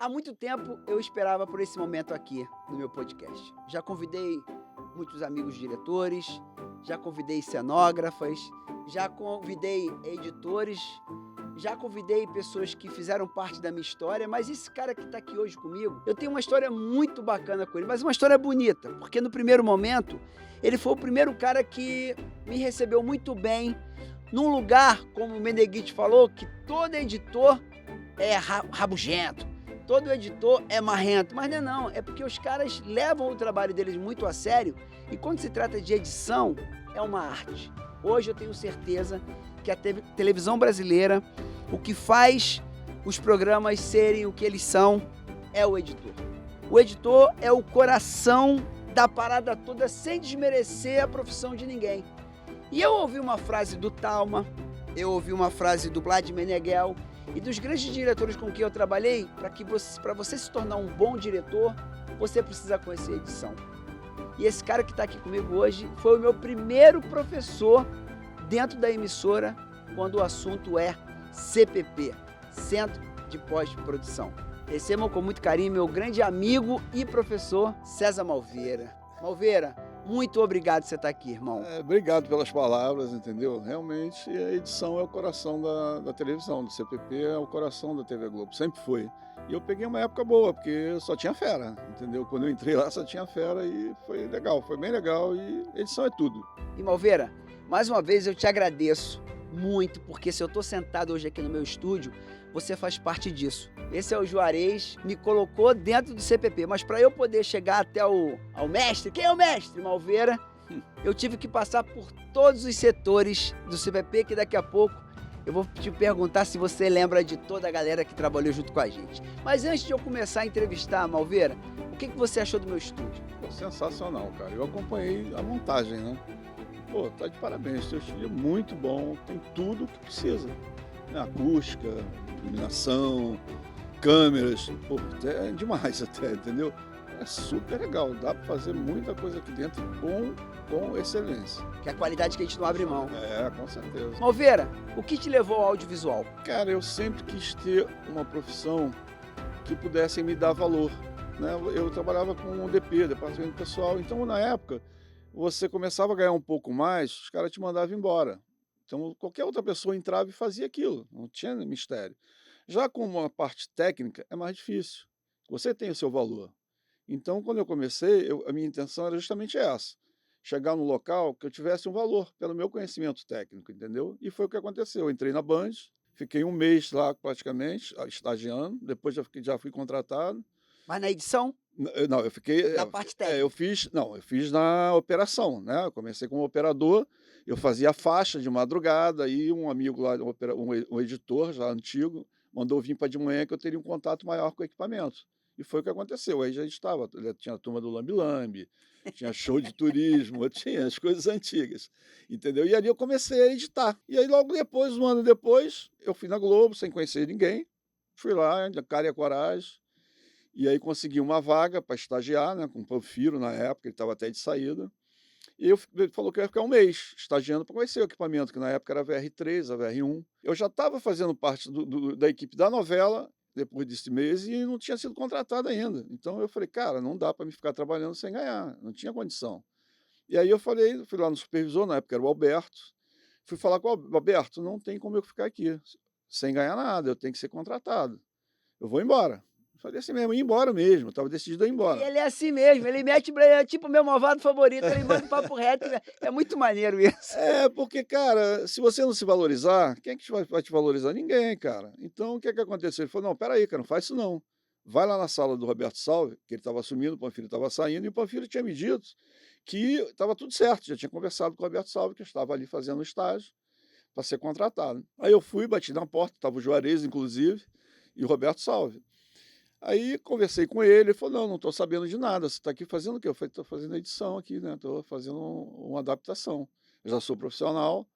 Há muito tempo eu esperava por esse momento aqui no meu podcast. Já convidei muitos amigos diretores, já convidei cenógrafas, já convidei editores, já convidei pessoas que fizeram parte da minha história, mas esse cara que está aqui hoje comigo, eu tenho uma história muito bacana com ele, mas uma história bonita, porque no primeiro momento ele foi o primeiro cara que me recebeu muito bem, num lugar, como o Meneghetti falou, que todo editor é rabugento, todo editor é marrento, mas não, é porque os caras levam o trabalho deles muito a sério e quando se trata de edição, é uma arte. Hoje eu tenho certeza que a televisão brasileira, o que faz os programas serem o que eles são, é o editor. O editor é o coração da parada toda, sem desmerecer a profissão de ninguém. E eu ouvi uma frase do Talma, eu ouvi uma frase do Vlad Meneghel e dos grandes diretores com quem eu trabalhei, para você se tornar um bom diretor, você precisa conhecer a edição. E esse cara que está aqui comigo hoje foi o meu primeiro professor dentro da emissora, quando o assunto é CPP, Centro de Pós-Produção. Recebam com muito carinho meu grande amigo e professor César Malveira. Malveira, muito obrigado por você estar aqui, irmão. Obrigado pelas palavras, entendeu? Realmente a edição é o coração da televisão, do CPP é o coração da TV Globo, sempre foi. E eu peguei uma época boa, porque só tinha fera, entendeu? Quando eu entrei lá só tinha fera e foi legal, foi bem legal e edição é tudo. E Malveira, mais uma vez eu te agradeço muito, porque se eu estou sentado hoje aqui no meu estúdio, você faz parte disso. Esse é o Juarez, me colocou dentro do CPP, mas para eu poder chegar até ao mestre, quem é o mestre? Malveira, eu tive que passar por todos os setores do CPP, que daqui a pouco eu vou te perguntar se você lembra de toda a galera que trabalhou junto com a gente. Mas antes de eu começar a entrevistar, Malveira, o que você achou do meu estúdio? Pô, sensacional, cara. Eu acompanhei a montagem, né? Pô, tá de parabéns, seu estúdio é muito bom, tem tudo o que precisa. Né? Acústica, iluminação, câmeras, pô, é demais até, entendeu? É super legal, dá para fazer muita coisa aqui dentro com excelência. Que é a qualidade que a gente não abre mão. É, com certeza. Malveira, o que te levou ao audiovisual? Cara, eu sempre quis ter uma profissão que pudesse me dar valor. Né? Eu trabalhava com o DP, Departamento Pessoal, então na época você começava a ganhar um pouco mais, os caras te mandavam embora. Então qualquer outra pessoa entrava e fazia aquilo, não tinha mistério. Já com uma parte técnica é mais difícil, você tem o seu valor. Então quando eu comecei, a minha intenção era justamente essa, chegar no local que eu tivesse um valor pelo meu conhecimento técnico, entendeu? E foi o que aconteceu, eu entrei na Band, fiquei um mês lá praticamente, estagiando, depois já fui contratado. Mas na edição? Não, eu fiquei. Na parte técnica? Eu fiz na operação, né? Eu comecei como operador, eu fazia a faixa de madrugada, aí um amigo lá, um editor já antigo, mandou vir para de manhã que eu teria um contato maior com o equipamento. E foi o que aconteceu. Aí já estava, tinha a turma do Lambi Lambi, tinha show de turismo, tinha as coisas antigas, entendeu? E ali eu comecei a editar. E aí logo depois, um ano depois, eu fui na Globo, sem conhecer ninguém, fui lá, cara e a coragem. E aí consegui uma vaga para estagiar, né, com o Panfiro na época, ele estava até de saída. E ele falou que eu ia ficar um mês estagiando para conhecer o equipamento, que na época era a VR3, a VR1. Eu já estava fazendo parte da equipe da novela, depois desse mês, e não tinha sido contratado ainda. Então eu falei, cara, não dá para me ficar trabalhando sem ganhar, não tinha condição. E aí eu falei, fui lá no supervisor, na época era o Alberto, fui falar com o Alberto, não tem como eu ficar aqui sem ganhar nada, eu tenho que ser contratado. Eu vou embora. Falei assim mesmo, ir embora mesmo, estava decidido a ir embora. Ele é assim mesmo, ele mete, é tipo o meu malvado favorito, ele manda um papo reto, é muito maneiro isso. É, porque, cara, se você não se valorizar, quem é que vai te valorizar? Ninguém, cara. Então, o que é que aconteceu? Ele falou, não, peraí, cara, não faz isso não. Vai lá na sala do Roberto Salve, que ele estava assumindo, o Panfiro estava saindo, e o Panfiro tinha me dito que estava tudo certo, já tinha conversado com o Roberto Salve, que eu estava ali fazendo o estágio para ser contratado. Aí eu fui, bati na porta, estava o Juarez, inclusive, e o Roberto Salve. Aí conversei com ele, ele falou, não estou sabendo de nada, você está aqui fazendo o quê? Eu falei, estou fazendo edição aqui, né? Estou fazendo uma adaptação. Eu já sou profissional.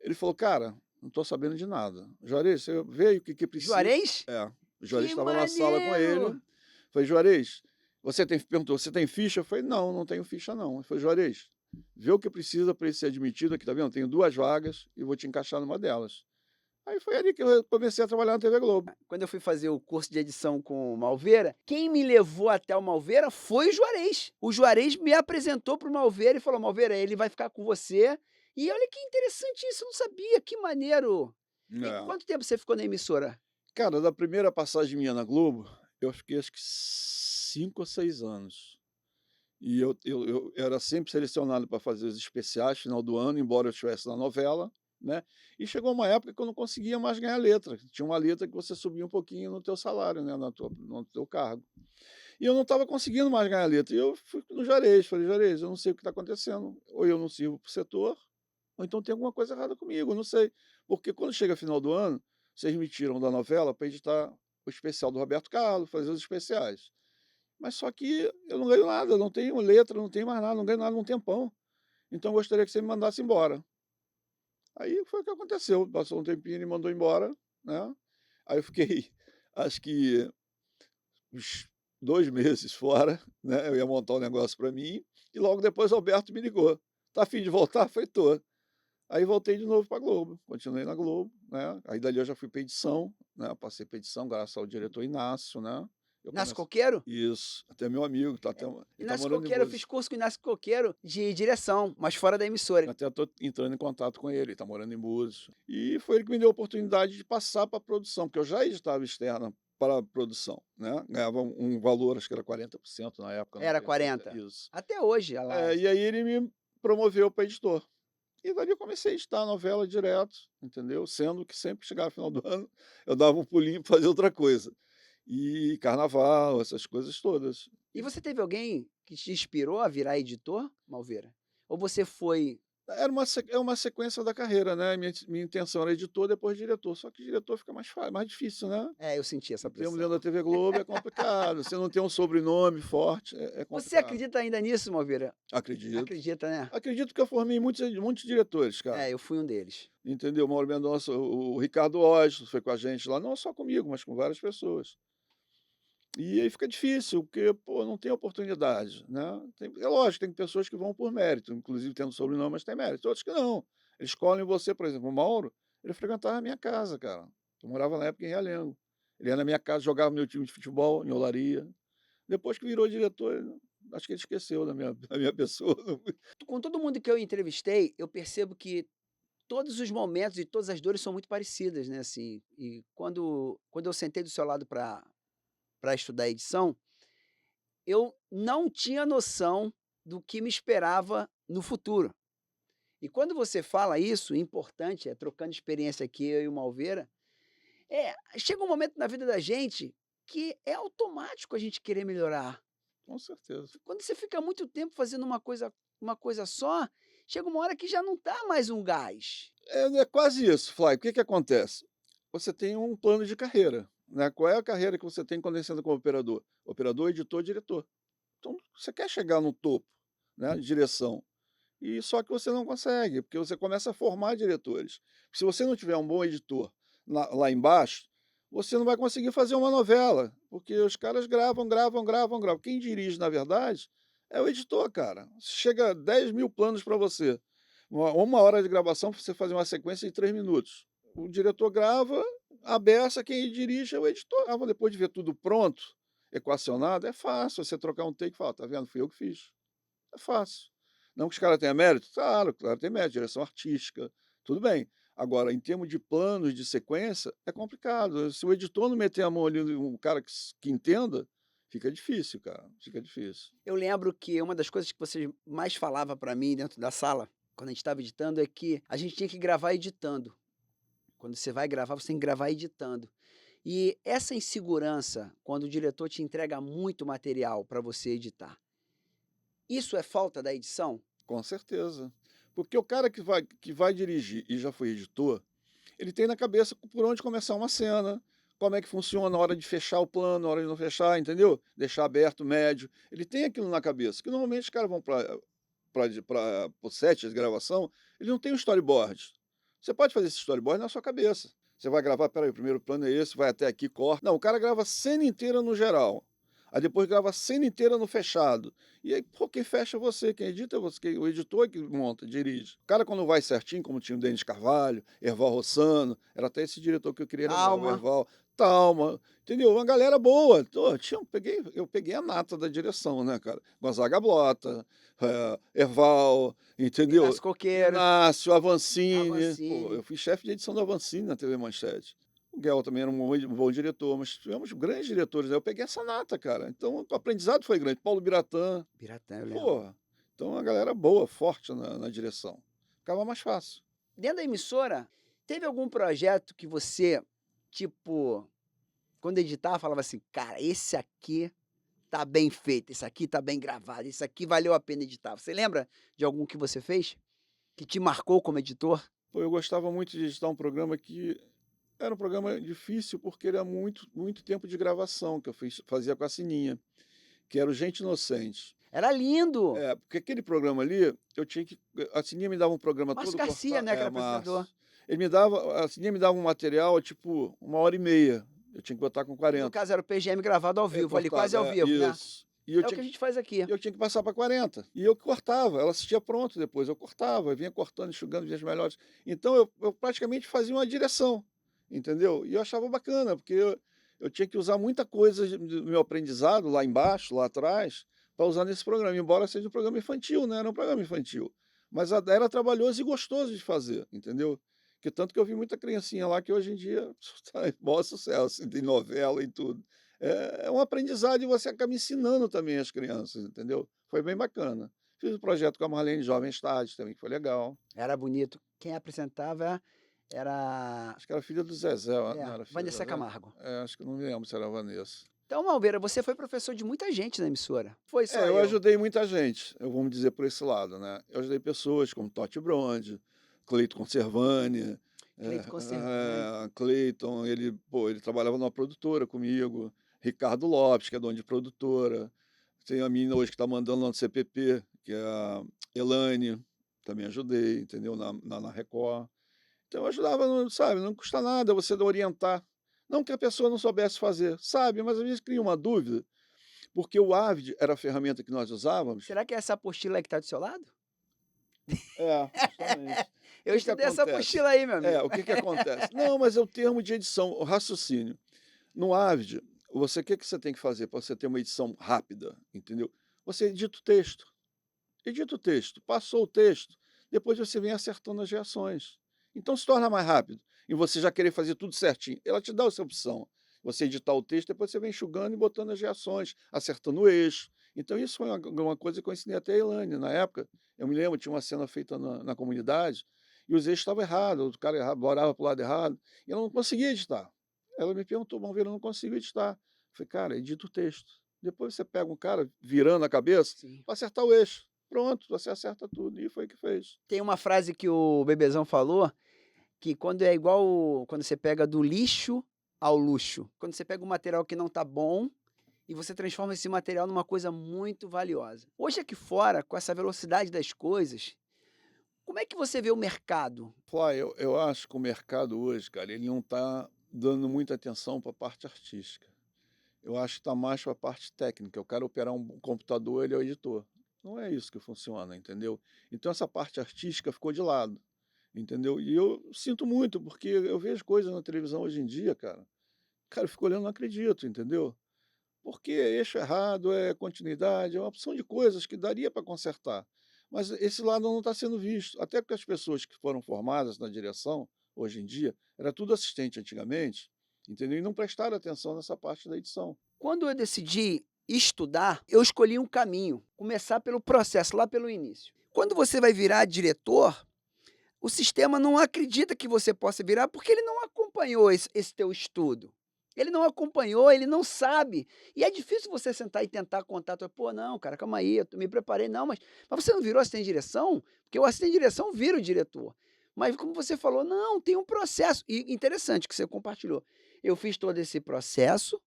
Ele falou, cara, não estou sabendo de nada. Juarez, você veio, o que precisa? Juarez? É, o Juarez Que estava na sala com maneiro! ele. Falei, Juarez, perguntou, você tem ficha? Eu falei, não, não tenho ficha não. Ele falou, Juarez, vê o que precisa para ele ser admitido aqui, tá vendo? Tenho 2 vagas e vou te encaixar numa delas. Aí foi ali que eu comecei a trabalhar na TV Globo. Quando eu fui fazer o curso de edição com o Malveira, quem me levou até o Malveira foi o Juarez. O Juarez me apresentou para o Malveira e falou: "Malveira, ele vai ficar com você". E olha que interessante isso, eu não sabia, que maneiro. E É. quanto tempo você ficou na emissora? Cara, da primeira passagem minha na Globo, eu fiquei acho que 5 ou 6 anos. E eu era sempre selecionado para fazer os especiais final do ano, embora eu estivesse na novela, né, e chegou uma época que eu não conseguia mais ganhar letra. Tinha uma letra que você subia um pouquinho no teu salário, né, no teu cargo. E eu não estava conseguindo mais ganhar letra. E eu fui no Juarez, falei: "Juarez, eu não sei o que está acontecendo. Ou eu não sirvo para o setor, ou então tem alguma coisa errada comigo, eu não sei". Porque quando chega final do ano, vocês me tiram da novela para editar o especial do Roberto Carlos, fazer os especiais. Mas só que eu não ganho nada, eu não tenho letra, não tenho mais nada, não ganho nada num tempão. Então eu gostaria que você me mandasse embora. Aí foi o que aconteceu, passou um tempinho, ele mandou embora, né. Aí eu fiquei, acho que uns 2 meses fora, né, eu ia montar um negócio para mim, e logo depois o Alberto me ligou: "Tá a fim de voltar?" Falei: "Tô". Aí voltei de novo pra Globo, continuei na Globo, né, aí dali eu já fui pra edição, né, passei pra edição graças ao diretor Inácio, né. Eu Inácio comecei Coqueiro? isso, até meu amigo, tá até ele tá Inácio morando em Coqueiro, eu fiz Búzios. curso com o Inácio Coqueiro de direção, mas fora da emissora. Até tô entrando em contato com ele tá morando em Búzios. E foi ele que me deu a oportunidade de passar pra produção, porque eu já editava externa para a produção, né, ganhava um valor, acho que era 40% na época, não Era tenho certeza. 40? Isso. Até hoje, olha lá. E aí ele me promoveu para editor. E dali eu comecei a editar a novela direto, entendeu, sendo que sempre chegava no final do ano, eu dava um pulinho pra fazer outra coisa. E carnaval, essas coisas todas. E você teve alguém que te inspirou a virar editor, Malveira? Ou você foi Era uma sequência da carreira, né, minha intenção era editor, depois diretor, só que diretor fica mais difícil, né. é, eu senti essa Em termos pressão. dentro da TV Globo é complicado, você não tem um sobrenome forte, é Você complicado. acredita ainda nisso, Malveira? Acredito. Acredita, né? Acredito que eu formei muitos diretores, cara, É, eu fui um deles. entendeu. Mauro Mendonça, o Ricardo Osmo foi com a gente lá, não só comigo, mas com várias pessoas. E aí fica difícil, porque, pô, não tem oportunidade, né. É lógico, tem pessoas que vão por mérito, inclusive tendo sobrenome, mas tem mérito, outros que não. Eles escolhem você, por exemplo, o Mauro, ele frequentava a minha casa, cara. Eu morava na época em Realengo. Ele ia na minha casa, jogava meu time de futebol em Olaria. Depois que virou diretor, acho que ele esqueceu da minha da minha pessoa. Com todo mundo que eu entrevistei, eu percebo que todos os momentos e todas as dores são muito parecidas, né, assim. E quando eu sentei do seu lado para estudar edição, eu não tinha noção do que me esperava no futuro. E quando você fala isso, importante, trocando experiência aqui, eu e o Malveira, chega um momento na vida da gente que é automático a gente querer melhorar. Com certeza. Quando você fica muito tempo fazendo uma coisa só, chega uma hora que já não dá mais um gás. É quase isso, Fly. O que que acontece? Você tem um plano de carreira, né. Qual é a carreira que você tem quando você entra como operador? Operador, editor, diretor. Então você quer chegar no topo, né, de direção, e só que você não consegue, porque você começa a formar diretores. Se você não tiver um bom editor lá embaixo, você não vai conseguir fazer uma novela, porque os caras gravam, gravam, gravam, gravam. Quem dirige, na verdade, é o editor, cara. Chega 10.000 planos para você, uma hora de gravação pra você fazer uma sequência de 3 minutos. O diretor grava, a beça, quem dirige é o editor. Depois de ver tudo pronto, equacionado, é fácil você trocar um take e falar: "Tá vendo, fui eu que fiz". É fácil. Não que os caras tenham mérito? Claro, claro, tem mérito, direção artística, tudo bem. Agora, em termos de planos de sequência, é complicado. Se o editor não meter a mão ali, um cara que entenda, fica difícil, cara, fica difícil. Eu lembro que uma das coisas que você mais falava para mim dentro da sala, quando a gente estava editando, é que a gente tinha que gravar editando. Quando você vai gravar, você tem que gravar editando. E essa insegurança, quando o diretor te entrega muito material para você editar, isso é falta da edição? Com certeza. Porque o cara que vai dirigir e já foi editor, ele tem na cabeça por onde começar uma cena, como é que funciona a hora de fechar o plano, a hora de não fechar, entendeu? Deixar aberto, médio. Ele tem aquilo na cabeça, que normalmente os caras vão para o set de gravação, ele não tem um storyboard. Você pode fazer esse storyboard na sua cabeça. Você vai gravar, peraí, o primeiro plano é esse, vai até aqui, corta. Não, o cara grava a cena inteira no geral. Aí depois grava a cena inteira no fechado. E aí, pô, quem fecha é você, quem edita é você, o editor é que monta, dirige. O cara, quando vai certinho, como tinha o Denis Carvalho, Erval Rossano, era até esse diretor que eu queria lembrar, o Calma. Erval, Talma, entendeu? Uma galera boa. Pô, eu peguei a nata da direção, né, cara? Gonzaga Blota, Erval, entendeu? Inácio Coqueiro, Inácio, Avancini. Pô, Avancini. eu fui chefe de edição da Avancini na TV Manchete. O Guel também era um bom diretor, mas tivemos grandes diretores, né? Eu peguei essa nata, cara. Então, o aprendizado foi grande. Paulo Biratã, Biratã, eu lembro. pô. Então, a galera boa, forte na direção. Ficava mais fácil. Dentro da emissora, teve algum projeto que você, tipo, quando editava, falava assim: "Cara, esse aqui tá bem feito, esse aqui tá bem gravado, esse aqui valeu a pena editar". Você lembra de algum que você fez, que te marcou como editor? Pô, eu gostava muito de editar um programa que era um programa difícil, porque era muito tempo de gravação que eu fazia com a Sininha, que era o Gente Inocente. Era lindo. É, porque aquele programa ali, eu tinha que. A Sininha me dava um programa Márcio todo Garcia, cortado. né, que É, era apresentador. Márcio. A Sininha me dava um material, tipo, 1h30. Eu tinha que botar com Que no 40. caso era o PGM gravado ao É, vivo, ali quase cortado, ao vivo, né. isso. E eu É o tinha, que a gente faz aqui. eu tinha que passar para 40. E eu cortava. Ela assistia pronto depois. Eu cortava, eu vinha cortando, enxugando, vinha as melhores. Então eu praticamente fazia uma direção, entendeu? E eu achava bacana, porque eu tinha que usar muita coisa do meu aprendizado lá embaixo, lá atrás, para usar nesse programa. Embora seja um programa infantil, né? Era um programa infantil. Mas era trabalhoso e gostoso de fazer, entendeu? Que tanto que eu vi muita criancinha lá que hoje em dia está em maior sucesso, tem novela e tudo. É um aprendizado e você acaba ensinando também as crianças, entendeu? Foi bem bacana. Fiz um projeto com a Marlene Jovem Tarde também, que foi legal. Era bonito. Quem apresentava era, Acho que era filha do Zezé, não era filha do Vanessa Zezé? Camargo. Acho que não me lembro se era a Vanessa. Então, Malveira, você foi professor de muita gente na emissora. Foi só Eu eu. ajudei muita gente, eu vou me dizer por esse lado, né? Eu ajudei pessoas como Totti Bronde, Cleiton Conservani, Cleito Conservani. Cleiton, ele trabalhava numa produtora comigo, Ricardo Lopes, que é dono de produtora, tem a menina hoje que está mandando lá no CPP, que é a Elaine, também ajudei, entendeu? Na Record. Então eu ajudava, sabe, não custa nada você orientar. Não que a pessoa não soubesse fazer, sabe, mas às vezes cria uma dúvida, porque o Avid era a ferramenta que nós usávamos. Será que é essa apostila aí que está do seu lado? Justamente. O Eu que que estudei essa acontece? apostila aí, meu amigo. O que que acontece? Não, mas é o termo de edição, o raciocínio. No Avid, o que que você tem que fazer para você ter uma edição rápida, entendeu? Você edita o texto. Edita o texto, passou o texto, depois você vem acertando as reações. Então se torna mais rápido. E você já querer fazer tudo certinho. Ela te dá essa opção. Você editar o texto, depois você vem enxugando e botando as reações, acertando o eixo. Então isso foi uma coisa que eu ensinei até a Elaine. Na época, eu me lembro, tinha uma cena feita na comunidade e os eixos estavam errados, o cara borava para o lado errado, e ela não conseguia editar. Ela me perguntou, vamos ver, eu não consigo editar. Eu falei, cara, edita o texto. Depois você pega um cara virando a cabeça Sim. para acertar o eixo. Pronto, você acerta tudo. E foi o que fez. Tem uma frase que o Bebezão falou, que quando é igual quando você pega do lixo ao luxo. Quando você pega um material que não tá bom e você transforma esse material numa coisa muito valiosa. Hoje aqui fora, com essa velocidade das coisas, como é que você vê o mercado? Fly, eu acho que o mercado hoje, cara, ele não está dando muita atenção para a parte artística. Eu acho que está mais para a parte técnica. O cara operar um computador, ele é o editor. Não é isso que funciona, entendeu? Então essa parte artística ficou de lado, entendeu? E eu sinto muito, porque eu vejo coisas na televisão hoje em dia, cara. Cara, eu fico olhando, não acredito, entendeu? Porque é eixo errado, é continuidade, é uma opção de coisas que daria para consertar. Mas esse lado não está sendo visto. Até porque as pessoas que foram formadas na direção, hoje em dia, era tudo assistente antigamente, entendeu? E não prestaram atenção nessa parte da edição. Quando eu decidi estudar, eu escolhi um caminho, começar pelo processo, lá pelo início. Quando você vai virar diretor, o sistema não acredita que você possa virar porque ele não acompanhou esse teu estudo. Ele não acompanhou, ele não sabe. E é difícil você sentar e tentar contar. Pô, não, cara, calma aí, eu me preparei. Não, mas você não virou assistente de direção? Porque o assistente de direção vira o diretor. Mas como você falou, não, tem um processo. E interessante que você compartilhou. Eu fiz todo esse processo,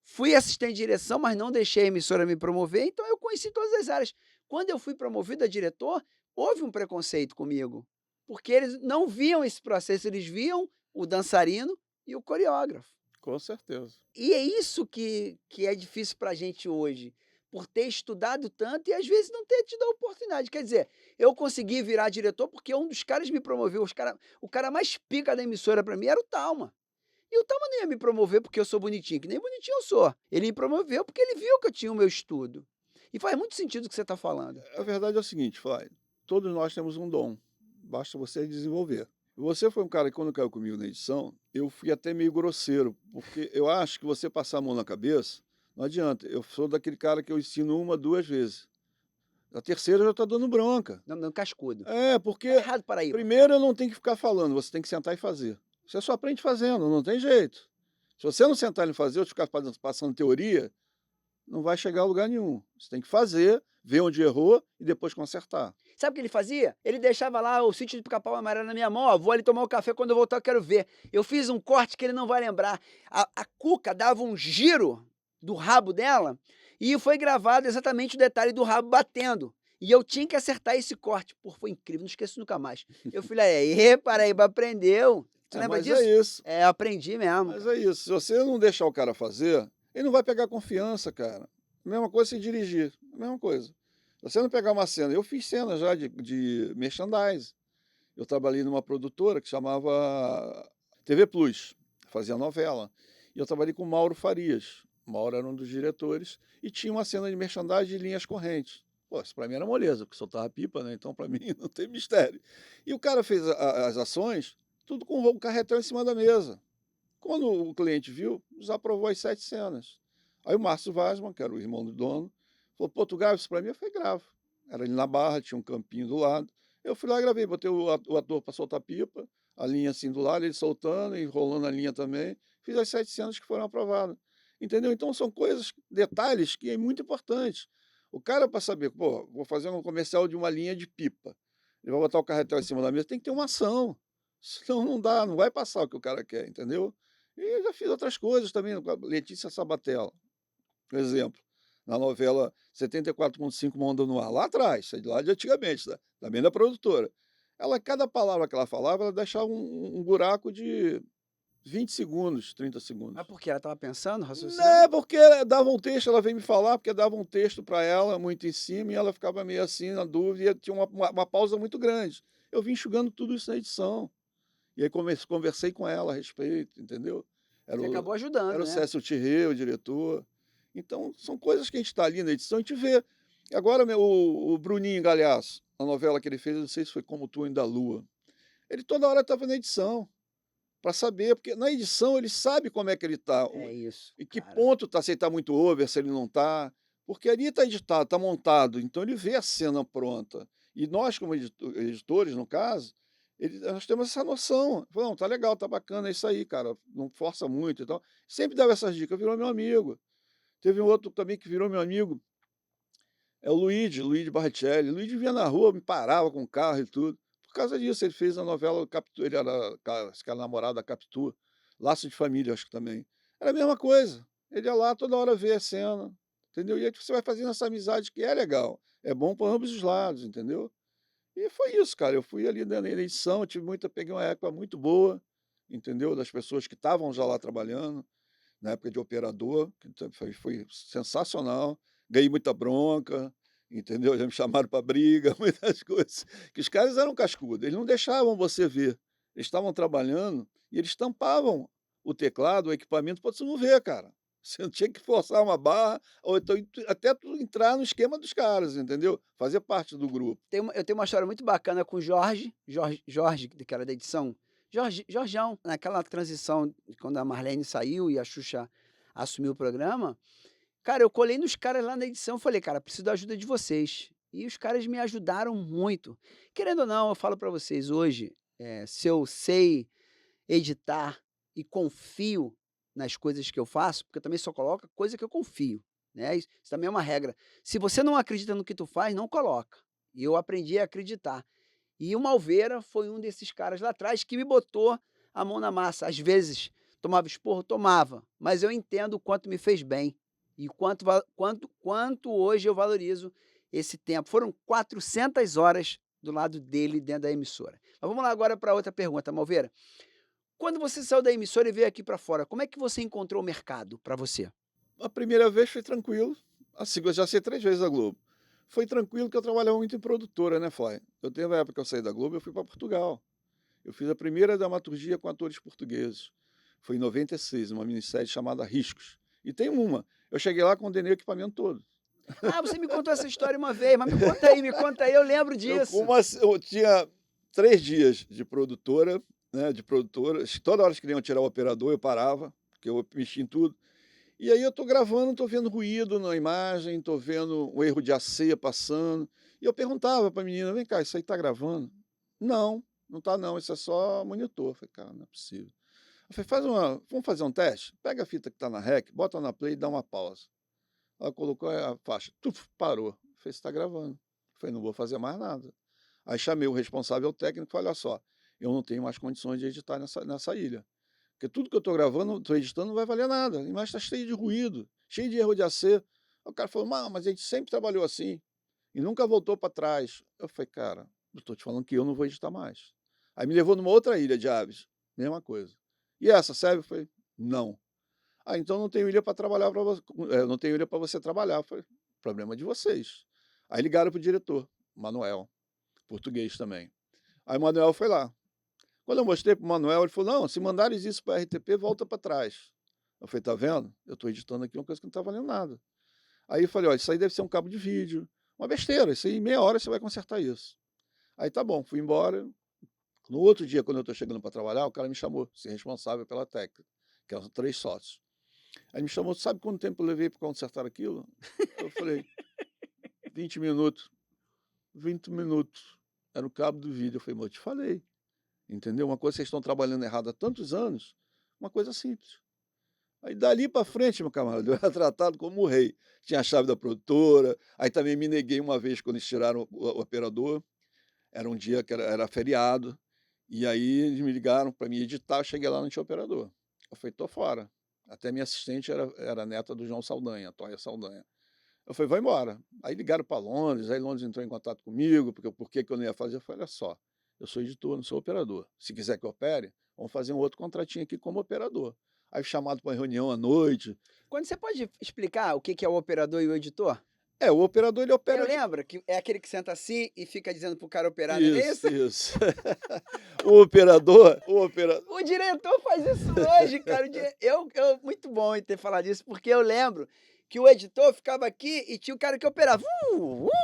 fui assistente de direção, mas não deixei a emissora me promover, então eu conheci todas as áreas. Quando eu fui promovido a diretor, houve um preconceito comigo, porque eles não viam esse processo, eles viam o dançarino e o coreógrafo. Com certeza. E é isso que é difícil para a gente hoje, por ter estudado tanto e às vezes não ter tido a oportunidade. Quer dizer, eu consegui virar diretor porque um dos caras me promoveu, o cara mais pica da emissora para mim era o Talma. E o Talma não ia me promover porque eu sou bonitinho, que nem bonitinho eu sou. Ele me promoveu porque ele viu que eu tinha o meu estudo. E faz muito sentido o que você está falando. A verdade é o seguinte, Flávio, todos nós temos um dom, basta você desenvolver. Você foi um cara que quando caiu comigo na edição, eu fui até meio grosseiro, porque eu acho que você passar a mão na cabeça, não adianta. Eu sou daquele cara que eu ensino uma, duas vezes. A terceira já tá dando bronca. Dando cascudo. É, Tá porque errado, Paraíba. primeiro eu não tenho que ficar falando, você tem que sentar e fazer. Você só aprende fazendo, não tem jeito. Se você não sentar e fazer, ou ficar passando teoria, não vai chegar a lugar nenhum. Você tem que fazer, ver onde errou e depois consertar. Sabe o que ele fazia? Ele deixava lá o sítio de Pica-Pau Amarelo na minha mão, ó, vou ali tomar um café, quando eu voltar eu quero ver. Eu fiz um corte que ele não vai lembrar. A Cuca dava um giro do rabo dela e foi gravado exatamente o detalhe do rabo batendo. E eu tinha que acertar esse corte. Pô, foi incrível, não esqueço nunca mais. Eu falei, aí, Paraíba, aprendeu. Você lembra Mas disso? é isso. É, aprendi mesmo. Mas é isso. Se você não deixar o cara fazer, ele não vai pegar confiança, cara. Mesma coisa se dirigir. Mesma coisa. Se você não pegar uma cena, eu fiz cena já de merchandise. Eu trabalhei numa produtora que chamava TV Plus, fazia novela. E eu trabalhei com o Mauro Farias. O Mauro era um dos diretores e tinha uma cena de merchandising de linhas correntes. Pô, isso para mim era moleza, porque soltava pipa, né? Então para mim não tem mistério. E o cara fez as ações, tudo com o carretel em cima da mesa. Quando o cliente viu, desaprovou as 7 cenas. Aí o Márcio Vazman, que era o irmão do dono, falou, pô, tu grava isso para mim? Eu falei, gravo. Era ali na Barra, tinha um campinho do lado. Eu fui lá e gravei, botei o ator para soltar pipa, a linha assim do lado, ele soltando, enrolando a linha também. Fiz as 7 cenas que foram aprovadas. Entendeu? Então são coisas, detalhes que é muito importante. O cara para saber, pô, vou fazer um comercial de uma linha de pipa. Ele vai botar o carretel em cima da mesa, tem que ter uma ação. Senão não dá, não vai passar o que o cara quer, entendeu? E eu já fiz outras coisas também, com a Letícia Sabatella, por exemplo, na novela 74.5 Manda no Ar, lá atrás, lá de antigamente, também da produtora. Ela, cada palavra que ela falava, ela deixava um buraco de 20 segundos, 30 segundos. Mas por quê? Ela estava pensando, raciocinando? Não, porque dava um texto, ela veio me falar, porque dava um texto para ela muito em cima e ela ficava meio assim, na dúvida, e tinha uma pausa muito grande. Eu vim enxugando tudo isso na edição. E aí conversei com ela a respeito, entendeu? Você acabou ajudando, Era o né? Cécio Thierry, o diretor. Então, são coisas que a gente está ali na edição e a gente vê. Agora, o Bruninho Galhaço, a novela que ele fez, eu não sei se foi Como Tu Ainda Lua. Ele toda hora estava na edição, para saber, porque na edição ele sabe como é que ele está, É isso, em que cara. ponto está, se ele está muito over, se ele não está. Porque ali está editado, está montado, então ele vê a cena pronta. E nós, como editores, no caso, nós temos essa noção. Falou, não, tá legal, tá bacana, é isso aí, cara. Não força muito e tal. Sempre dava essas dicas, virou meu amigo. Teve um outro também que virou meu amigo, é o Luigi Barrichelli. O Luigi vinha na rua, me parava com o carro e tudo. Por causa disso, ele fez a novela Capitu, ele era aquela namorada da Capitu, Laço de Família, acho que também. Era a mesma coisa. Ele ia lá toda hora ver a cena, entendeu? E aí você vai fazendo essa amizade que é legal. É bom para ambos os lados, entendeu? E foi isso, cara. Eu fui ali na eleição, peguei uma época muito boa, entendeu? Das pessoas que estavam já lá trabalhando, na época de operador, que foi sensacional. Ganhei muita bronca, entendeu? Já me chamaram para briga, muitas coisas. Que os caras eram cascudos, eles não deixavam você ver. Eles estavam trabalhando e eles tampavam o teclado, o equipamento, para você não ver, cara. Você não tinha que forçar uma barra, ou então até tu entrar no esquema dos caras, entendeu? Fazer parte do grupo. Eu tenho uma história muito bacana com o Jorge, que era da edição. Jorjão, naquela transição, quando a Marlene saiu e a Xuxa assumiu o programa, cara, eu colei nos caras lá na edição, falei, cara, preciso da ajuda de vocês. E os caras me ajudaram muito. Querendo ou não, eu falo para vocês hoje, se eu sei editar e confio nas coisas que eu faço, porque eu também só coloco coisa que eu confio, né? Isso também é uma regra. Se você não acredita no que tu faz, não coloca. E eu aprendi a acreditar. E o Malveira foi um desses caras lá atrás que me botou a mão na massa. Às vezes tomava esporro, tomava, mas eu entendo o quanto me fez bem e quanto hoje eu valorizo esse tempo. Foram 400 horas do lado dele dentro da emissora. Mas vamos lá agora para outra pergunta, Malveira. quando você saiu da emissora e veio aqui para fora, como é que você encontrou o mercado para você? A primeira vez foi tranquilo, a segunda já sei 3 vezes a Globo. Foi tranquilo que eu trabalhava muito em produtora, né, Fly. Eu teve uma época que eu saí da Globo, eu fui para Portugal. Eu fiz a primeira dramaturgia com atores portugueses. Foi em 96, uma minissérie chamada Riscos. E tem uma, eu cheguei lá, condenei o equipamento todo. Ah, você me contou essa história uma vez, mas me conta aí, eu lembro disso. Eu tinha 3 dias de produtora, né, de produtoras. Toda hora que queriam tirar o operador, eu parava, porque eu mexia em tudo. E aí eu tô gravando, tô vendo ruído na imagem, tô vendo um erro de AC passando. E eu perguntava pra menina: "Vem cá, isso aí tá gravando?". "Não, não tá não, isso é só monitor". Eu falei: "Cara, não é possível". Eu falei: vamos fazer um teste? Pega a fita que tá na rec, bota na play e dá uma pausa". Ela colocou a faixa, tuf, parou. Eu falei: "Você tá gravando". Eu falei: "Não vou fazer mais nada". Aí chamei o responsável técnico e falei: "Olha só, eu não tenho mais condições de editar nessa ilha. Porque tudo que eu estou gravando, estou editando, não vai valer nada. A imagem está cheia de ruído, cheia de erro de AC". Aí o cara falou: "Não, mas a gente sempre trabalhou assim e nunca voltou para trás". Eu falei: "Cara, eu estou te falando que eu não vou editar mais". Aí me levou numa outra ilha de aves, mesma coisa. "E essa serve?" Eu falei: "Não". "Ah, então não tenho ilha para trabalhar para você, não tenho ilha para você trabalhar". Eu falei: "Problema de vocês". Aí ligaram para o diretor, Manuel, português também. Aí o Manuel foi lá. Quando eu mostrei para o Manuel, ele falou: "Não, se mandares isso para a RTP, volta para trás". Eu falei: "Tá vendo? Eu estou editando aqui uma coisa que não está valendo nada". Aí eu falei: "Olha, isso aí deve ser um cabo de vídeo, uma besteira, isso aí em meia hora você vai consertar isso". Aí tá bom, fui embora. No outro dia, quando eu estou chegando para trabalhar, o cara me chamou, ser responsável pela técnica, que eram 3 sócios. Aí me chamou: "Sabe quanto tempo eu levei para consertar aquilo?". Eu falei: 20 minutos". 20 minutos. Era o cabo do vídeo. Eu falei: "Mas eu te falei". Entendeu? Uma coisa que vocês estão trabalhando errado há tantos anos, uma coisa simples. Aí dali para frente, meu camarada, eu era tratado como o rei. Tinha a chave da produtora, aí também me neguei uma vez quando eles tiraram o operador, era um dia que era feriado, e aí eles me ligaram para me editar, eu cheguei lá, não tinha operador. Eu falei: "Tô fora". Até minha assistente era neta do João Saldanha, Toia Saldanha. Eu falei: "Vai embora". Aí ligaram para Londres, aí Londres entrou em contato comigo, porque por que que eu não ia fazer? Eu falei: "Olha só, eu sou editor, não sou operador. Se quiser que eu opere, vamos fazer um outro contratinho aqui como operador". Aí fui chamado para uma reunião à noite. Quando você pode explicar o que que é o operador e o editor? É, o operador ele Eu opera de lembro que é aquele que senta assim e fica dizendo pro cara operar, não é isso, isso? isso. O opera O diretor faz isso hoje, cara. Eu muito bom em ter falado isso, porque eu lembro que o editor ficava aqui e tinha o cara que operava.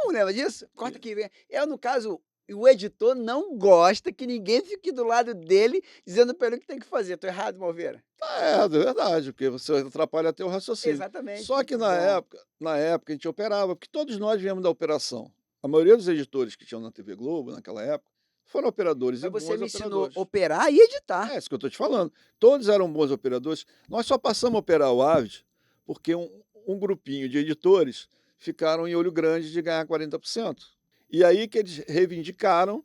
Lembra disso? Corta aqui, vem. Eu, no caso, o editor não gosta que ninguém fique do lado dele dizendo para ele o que tem que fazer. Tô errado, Malveira? é verdade, porque você atrapalha até o raciocínio. Exatamente, Só que muito bom. na época a gente operava, porque todos nós viemos da operação. A maioria dos editores que tinham na TV Globo naquela época foram operadores e Mas você bons me ensinou a operadores. operar e editar. É isso que eu estou te falando. Todos eram bons operadores. Nós só passamos a operar o Avid porque um grupinho de editores ficaram em olho grande de ganhar 40%. E aí que eles reivindicaram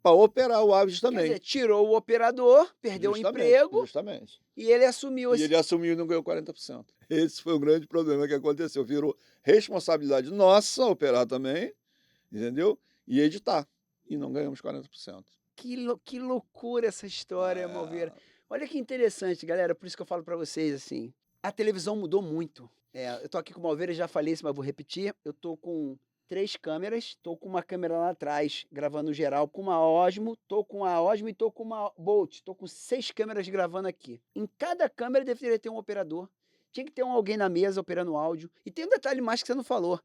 para operar o Avid Quer também. dizer, tirou o operador, perdeu o Justamente, emprego justamente. e ele assumiu E esse. ele assumiu e não ganhou 40%. Esse foi o grande problema que aconteceu. Virou responsabilidade nossa operar também, entendeu? E editar. E não ganhamos 40%. Que loucura essa história, Malveira. É, Olha que interessante, galera, por isso que eu falo para vocês, assim, a televisão mudou muito. Eu tô aqui com o Malveira, já falei isso, mas vou repetir. Eu tô com 3 câmeras, tô com uma câmera lá atrás, gravando geral, com uma Osmo, tô com a Osmo e tô com uma Bolt, tô com 6 câmeras gravando aqui. Em cada câmera deveria ter um operador, tinha que ter alguém na mesa operando áudio. E tem um detalhe mais que você não falou.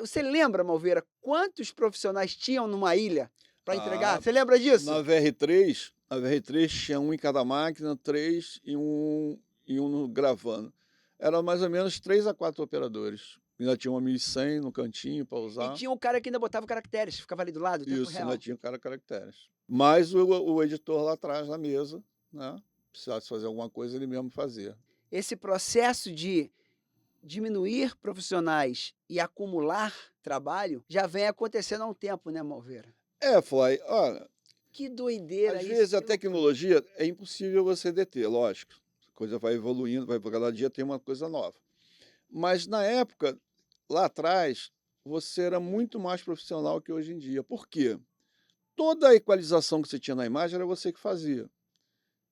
Você lembra, Malveira, quantos profissionais tinham numa ilha para entregar? ah, Você lembra disso? na VR3 tinha um em cada máquina, 3 e um gravando. Era mais ou menos 3 a 4 operadores. Ainda tinha uma 1100 no cantinho para E usar. tinha um cara que ainda botava caracteres, ficava ali do lado, tempo Isso, ainda real. tinha o cara caracteres. Mas o editor lá atrás na mesa, né? Precisasse fazer alguma coisa, ele mesmo fazia. Esse processo de diminuir profissionais e acumular trabalho já vem acontecendo há um tempo, né, Malveira? É, Fly, olha, Que doideira às isso, vezes a que loucura. tecnologia é impossível você deter, lógico. A coisa vai evoluindo, cada dia tem uma coisa nova. Mas na época, lá atrás, você era muito mais profissional que hoje em dia. Por quê? Toda a equalização que você tinha na imagem era você que fazia.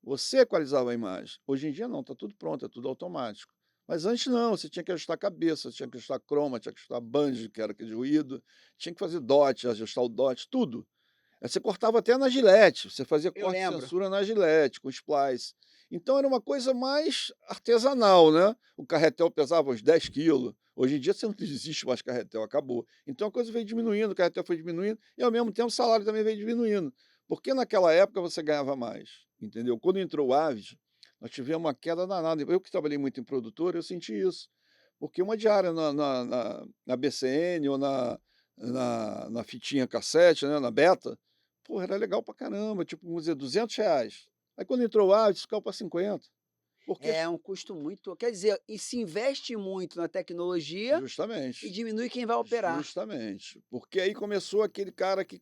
Você equalizava a imagem. Hoje em dia não, está tudo pronto, é tudo automático. Mas antes não, você tinha que ajustar a cabeça, tinha que ajustar chroma, tinha que ajustar banjo, que era aquele ruído, tinha que fazer dot, ajustar o dot, tudo. Aí você cortava até na Gillette, você fazia Eu corte e lembro. censura na Gillette, com splice. Então era uma coisa mais artesanal, né? O carretel pesava uns 10 quilos. Hoje em dia você não existe mais carretel, acabou. Então a coisa veio diminuindo, o carretel foi diminuindo, e ao mesmo tempo o salário também veio diminuindo. Porque naquela época você ganhava mais, entendeu? Quando entrou o Aves, nós tivemos uma queda danada. Eu que trabalhei muito em produtora, eu senti isso. Porque uma diária na BCN ou na fitinha cassete, né, na beta, pô, era legal pra caramba, tipo, vamos dizer, R$ 200. Aí quando entrou o Aves, caiu para 50. Porque É um custo muito, quer dizer, e se investe muito na tecnologia e justamente, diminui quem vai operar. justamente. Porque aí começou aquele cara que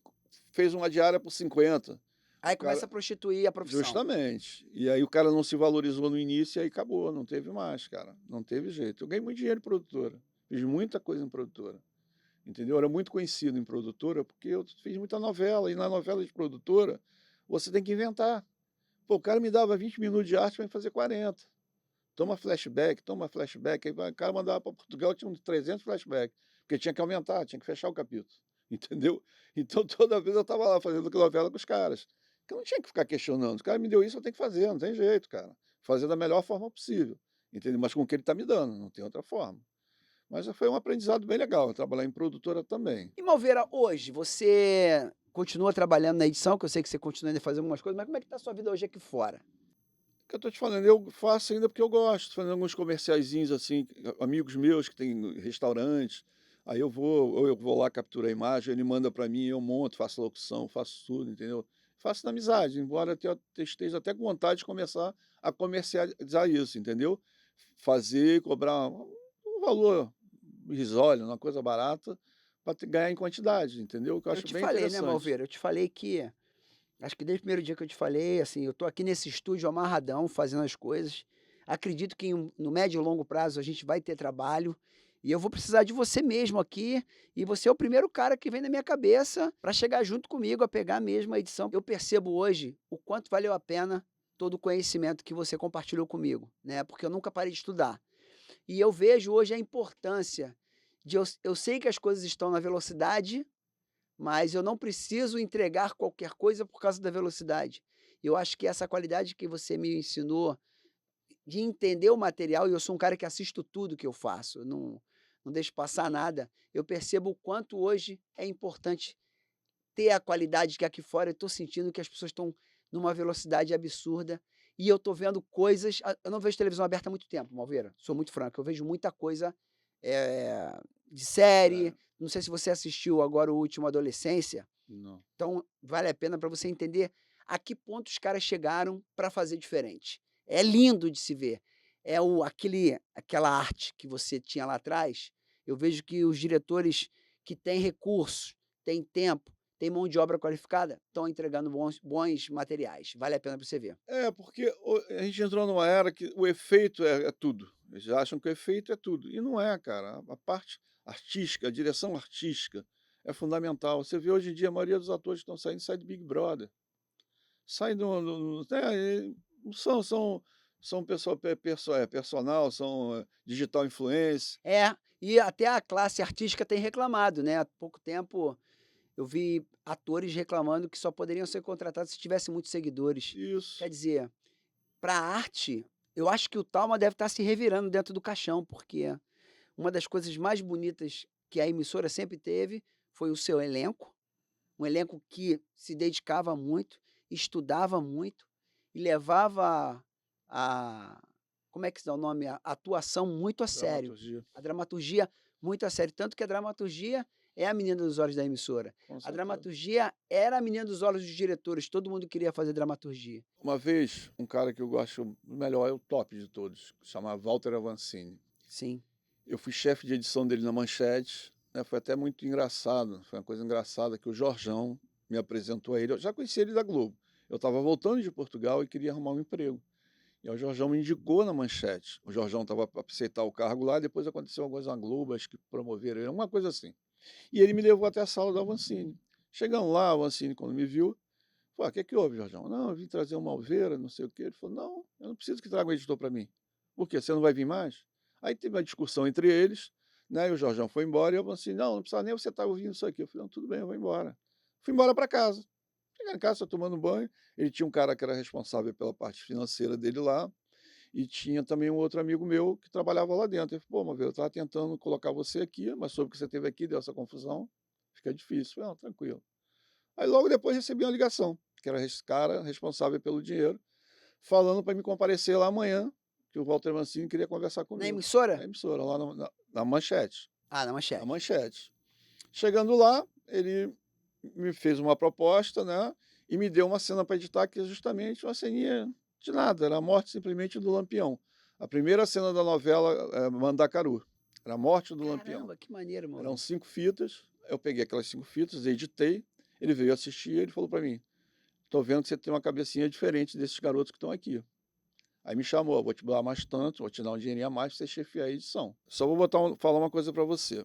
fez uma diária por 50. O Aí cara começa a prostituir a profissão. justamente. E aí o cara não se valorizou no início e aí acabou, não teve mais, cara. Não teve jeito. Eu ganhei muito dinheiro em produtora. Fiz muita coisa em produtora. Entendeu? Eu era muito conhecido em produtora porque eu fiz muita novela. E na novela de produtora, você tem que inventar. Pô, o cara me dava 20 minutos de arte para fazer 40. Toma flashback. Aí o cara mandava para Portugal, tinha uns 300 flashbacks. Porque tinha que aumentar, tinha que fechar o capítulo. Entendeu? Então toda vez eu estava lá fazendo novela com os caras. Que eu não tinha que ficar questionando. O cara me deu isso, eu tenho que fazer, não tem jeito, cara. Fazer da melhor forma possível. Entendeu? Mas com o que ele está me dando, não tem outra forma. Mas foi um aprendizado bem legal, trabalhar em produtora também. E Malveira, hoje você continua trabalhando na edição, que eu sei que você continua ainda fazendo algumas coisas, mas como é que tá a sua vida hoje aqui fora? O que eu tô te falando, eu faço ainda porque eu gosto, fazendo alguns comerciaizinhos assim, amigos meus que têm restaurantes, aí ou eu vou lá, capturar a imagem, ele manda para mim, eu monto, faço locução, faço tudo, entendeu? Faço na amizade, embora esteja até com vontade de começar a comercializar isso, entendeu? Fazer, cobrar um valor irrisório, uma coisa barata, para ganhar em quantidade, entendeu? Que eu Eu acho te bem falei, né, interessante. Malveira, eu te falei que acho que desde o primeiro dia que eu te falei, assim, eu tô aqui nesse estúdio amarradão, fazendo as coisas. Acredito que no médio e longo prazo a gente vai ter trabalho e eu vou precisar de você mesmo aqui. E você é o primeiro cara que vem na minha cabeça para chegar junto comigo a pegar mesmo a edição. Eu percebo hoje o quanto valeu a pena todo o conhecimento que você compartilhou comigo, né? Porque eu nunca parei de estudar. E eu vejo hoje a importância de eu sei que as coisas estão na velocidade, mas eu não preciso entregar qualquer coisa por causa da velocidade. Eu acho que essa qualidade que você me ensinou de entender o material, e eu sou um cara que assisto tudo que eu faço, eu não deixo passar nada. Eu percebo o quanto hoje é importante ter a qualidade que aqui fora eu estou sentindo que as pessoas estão numa velocidade absurda e eu estou vendo coisas. Eu não vejo televisão aberta há muito tempo, Malveira, sou muito franco. Eu vejo muita coisa de série. É, Não sei se você assistiu agora o último Adolescência. não. Então, vale a pena para você entender a que ponto os caras chegaram para fazer diferente. É lindo de se ver. É aquela arte que você tinha lá atrás. Eu vejo que os diretores que têm recursos, têm tempo, têm mão de obra qualificada, estão entregando bons materiais. Vale a pena para você ver. É, porque a gente entrou numa era que o efeito é tudo. Eles acham que o efeito é tudo. E não é, cara. A parte artística, a direção artística é fundamental. Você vê hoje em dia a maioria dos atores que estão saindo sai do Big Brother. Sai são pessoal, personal, são digital influencer. É, e até a classe artística tem reclamado, né? Há pouco tempo eu vi atores reclamando que só poderiam ser contratados se tivessem muitos seguidores. Isso. Quer dizer, para a arte, eu acho que o Talma deve estar se revirando dentro do caixão, porque uma das coisas mais bonitas que a emissora sempre teve foi o seu elenco, um elenco que se dedicava muito, estudava muito e levava a como é que se dá o nome? A atuação muito a sério, Dramaturgia, a dramaturgia muito a sério, tanto que a dramaturgia é a menina dos olhos da emissora. com A certeza. dramaturgia era a menina dos olhos dos diretores, todo mundo queria fazer dramaturgia. Uma vez, um cara que eu gosto melhor, é o top de todos, que se chama Walter Avancini. Sim, Eu fui chefe de edição dele na Manchete, né, foi até muito engraçado, foi uma coisa engraçada que o Jorjão me apresentou a ele. Eu já conhecia ele da Globo. Eu estava voltando de Portugal e queria arrumar um emprego. E aí o Jorjão me indicou na Manchete. O Jorjão estava para aceitar o cargo lá, depois aconteceu alguma coisa na Globo, acho que promoveram ele, alguma coisa assim. E ele me levou até a sala do Avancini. Chegando lá, o Avancini, quando me viu, Falei: "O que que houve, Jorjão?" "Não, eu vim trazer uma Alveira, não sei o quê". Ele falou: "Não, eu não preciso que traga um editor para mim". "Por quê? Você não vai vir mais?" Aí teve uma discussão entre eles, né, e o Jorjão foi embora e eu falei assim: "Não, não precisa nem você estar ouvindo isso aqui". Eu falei: "Não, tudo bem, eu vou embora". Fui embora para casa. Cheguei em casa, tô tomando banho, ele tinha um cara que era responsável pela parte financeira dele lá, e tinha também um outro amigo meu que trabalhava lá dentro. Ele falou: "Pô, Maveiro, eu estava tentando colocar você aqui, mas soube que você esteve aqui, deu essa confusão, fica difícil". Eu falei: "Não, tranquilo". Aí logo depois recebi uma ligação, que era esse cara responsável pelo dinheiro, falando para me comparecer lá amanhã, que o Walter Mancini queria conversar Na comigo, emissora? na emissora, lá na Manchete, Ah, na na Manchete. Manchete. Chegando lá, ele me fez uma proposta, né, e me deu uma cena para editar, que é justamente uma ceninha de nada, era a morte simplesmente do Lampião. A primeira cena da novela, Mandacaru, era a morte do Lampião. Caramba, que maneiro, Eram Maurício. 5 fitas, eu peguei aquelas 5 fitas, editei, ele veio assistir e ele falou para mim: "Tô vendo que você tem uma cabecinha diferente desses garotos que estão aqui". Aí me chamou: "Vou te dar mais tanto, vou te dar um dinheirinho a mais pra você chefiar a edição". Só vou falar uma coisa para você,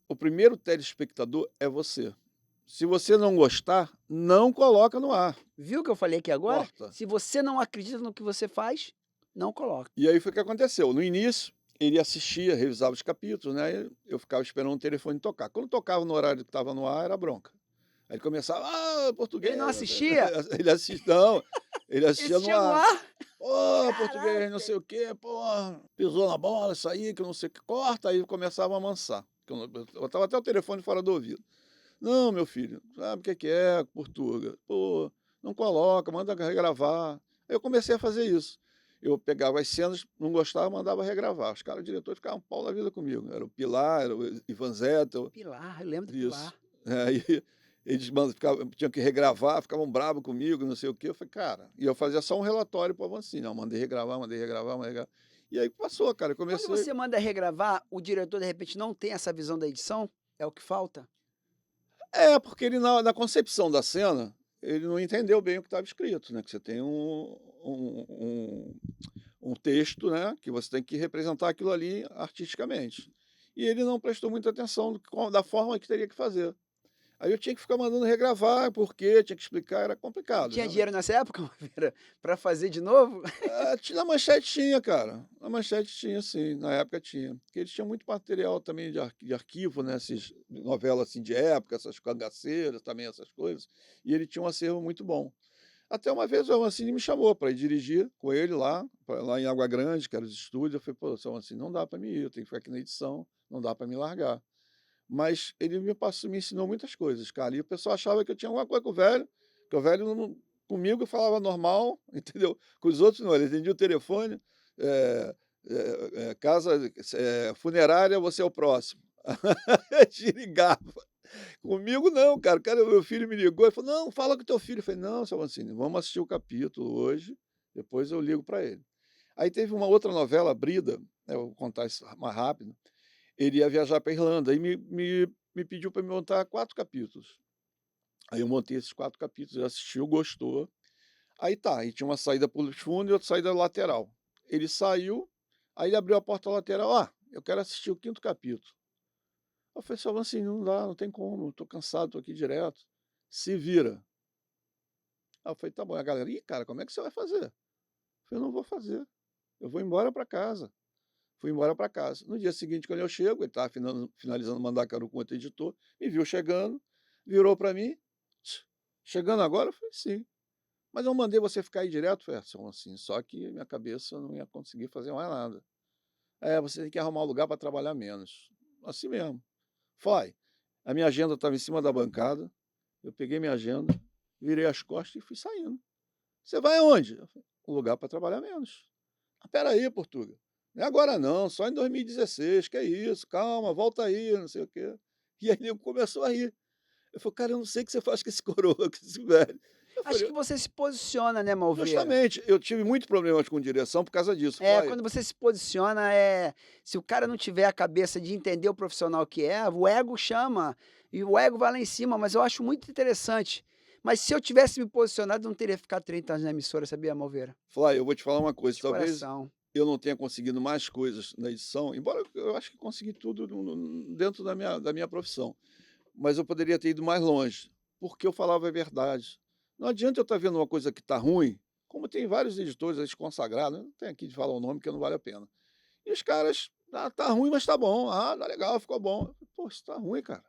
o primeiro telespectador é você. Se você não gostar, não coloca no ar, Viu o que eu falei aqui agora? corta. Se você não acredita no que você faz, não coloca. E aí foi o que aconteceu, no início, ele assistia, revisava os capítulos, né, eu ficava esperando o telefone tocar. Quando tocava no horário que estava no ar, era bronca. Aí ele começava: "Ah, Ele não português", assistia? ele Ele assistia no assistia no ar. ar? "Ô, português, não Caraca! sei o quê, pô, pisou na bola, isso aí, que eu não sei o que", corta, aí começava a amansar, que eu botava até o telefone fora do ouvido. "Não, meu filho, sabe o que que é, Portuga? Pô, não coloca, manda regravar". Aí eu comecei a fazer isso. Eu pegava as cenas, não gostava, mandava regravar. Os caras, o diretor, ficavam pau da vida comigo. Era o Pilar, era o Ivan Zettel, Pilar, eu lembro do isso. Pilar. Aí eles tinham que regravar, ficavam bravos comigo, não sei o quê. Eu falei: "Cara", e eu fazia só um relatório para o Avancini, ó, mandei regravar, mandei regravar, mandei regravar. E aí passou, cara, eu Quando comecei. você manda regravar, o diretor de repente não tem essa visão da edição? É o que falta? É, porque ele na concepção da cena, ele não entendeu bem o que estava escrito, né, que você tem um um um texto, né, que você tem que representar aquilo ali artisticamente. E ele não prestou muita atenção da forma que teria que fazer. Aí eu tinha que ficar mandando regravar, porque tinha que explicar, era E complicado, tinha dinheiro realmente. nessa época, Maveira, pra fazer de novo? Na Manchete tinha, cara. Na Manchete tinha sim, na época tinha. Porque eles tinham muito material também de arquivo, né, esses novela, assim, de época, essas cangaceiras também, essas coisas, e ele tinha um acervo muito bom. Até uma vez o Avancini me chamou para ir dirigir com ele lá em Água Grande, que era os estúdios. Eu falei: "Pô, seu Avancini, não dá para mim ir, eu tenho que ficar aqui na edição, não dá para me largar". Mas ele me ensinou muitas coisas, cara, e o pessoal achava que eu tinha alguma coisa com o velho, que o velho não, comigo falava normal, entendeu? Com os outros não, ele atendia o telefone, eh casa, funerária, você é o próximo. Desligava. Comigo não, cara, meu filho me ligou e falou: "Não, fala com teu filho". Eu falei: "Não, seu Mancini, vamos assistir o capítulo hoje, depois eu ligo para ele". Aí teve uma outra novela, Brida, né, eu vou contar isso mais rápido, ele ia viajar para Irlanda e me pediu para me montar 4 capítulos. Aí eu montei esses 4 capítulos, ele assistiu, gostou. Aí tá, aí tinha uma saída por fundo e outra saída lateral. Ele saiu, aí ele abriu a porta lateral: "Ah, eu quero assistir o 5º capítulo". Eu falei: "Seu Mancini, não dá, não tem como, eu tô cansado, tô aqui direto, se vira". Aí eu falei: "Tá bom". A galera: "Ih, cara, como é que você vai fazer?". Eu falei: "Eu não vou fazer, eu vou embora para casa". Fui embora para casa. No dia seguinte, quando eu chego, ele estava finalizando Mandacaru com outro editor, me viu chegando, virou para mim: "Tch, chegando agora?". Eu falei: "Sim". "Mas eu mandei você ficar aí direto". Eu falei: "É, são assim, só que minha cabeça não ia conseguir fazer mais nada". "É, você tem que arrumar um lugar para trabalhar menos". Assim mesmo. Foi. A minha agenda estava em cima da bancada, eu peguei minha agenda, virei as costas e fui saindo. "Você vai aonde?". Eu falei: "Um lugar para trabalhar menos". "Ah, espera aí, Portuga, não é agora não, só em 2016, que é isso, calma, volta aí, não sei o quê". E aí nego começou a rir. Eu falei: "Cara, eu não sei o que você faz com esse coroa, com esse velho". Eu Acho falei: que você se posiciona, né, Malveira? "Justamente, eu tive muito problemas com direção por causa disso". É, Foi. quando você se posiciona, se o cara não tiver a cabeça de entender o profissional que é, o ego chama, e o ego vai lá em cima, mas eu acho muito interessante. Mas se eu tivesse me posicionado, não teria ficado 30 anos na emissora, sabia, Malveira? Flávio, eu vou te falar uma coisa, De talvez coração. eu não tenha conseguido mais coisas na edição, embora eu acho que consegui tudo dentro da minha profissão, mas eu poderia ter ido mais longe, porque eu falava a verdade. Não adianta eu estar vendo uma coisa que está ruim, como tem vários editores aí consagrados, não tem aqui de falar o nome que não vale a pena. E os caras, tá ruim, mas tá bom. Ah, tá legal, ficou bom. Eu falei, pô, isso tá ruim, cara.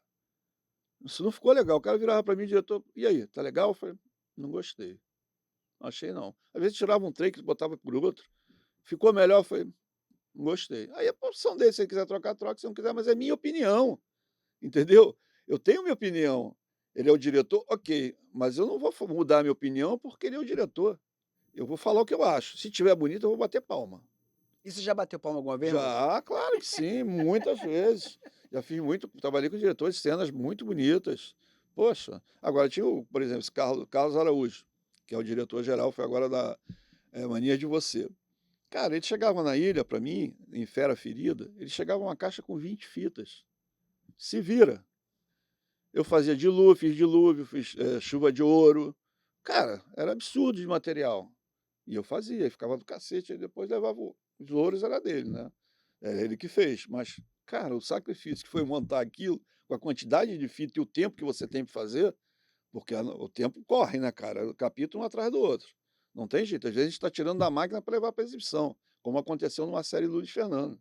Isso não ficou legal. O cara virava para mim, diretor, e aí, tá legal? Eu falei, não gostei. Não achei não. Às vezes tirava um take e botava por outro. Ficou melhor? Eu falei, não gostei. Aí é a opção dele, se ele quiser trocar, troca, se não quiser, mas é minha opinião, entendeu? Eu tenho minha opinião. Ele é o diretor, ok, mas eu não vou mudar a minha opinião porque ele é o diretor. Eu vou falar o que eu acho. Se tiver bonito, eu vou bater palma. E você já bateu palma alguma vez, Malveira? Já, claro que sim, muitas vezes. Já fiz muito, trabalhei com diretores de cenas muito bonitas. Poxa, agora tinha, por exemplo, esse Carlos Araújo, que é o diretor-geral, foi agora da Mania de Você. Cara, ele chegava na ilha, para mim, em Fera Ferida, ele chegava uma caixa com 20 fitas. Se vira. Eu fazia dilúvio, fiz chuva de ouro. Cara, era absurdo de material. E eu fazia, e ficava do cacete, aí depois levava os ouros, era dele, né? Era ele que fez. Mas, cara, o sacrifício que foi montar aquilo, com a quantidade de fita e o tempo que você tem para fazer, porque o tempo corre, né, cara? O capítulo um atrás do outro. Não tem jeito. Às vezes a gente está tirando da máquina para levar para exibição, como aconteceu numa série do Luiz Fernando.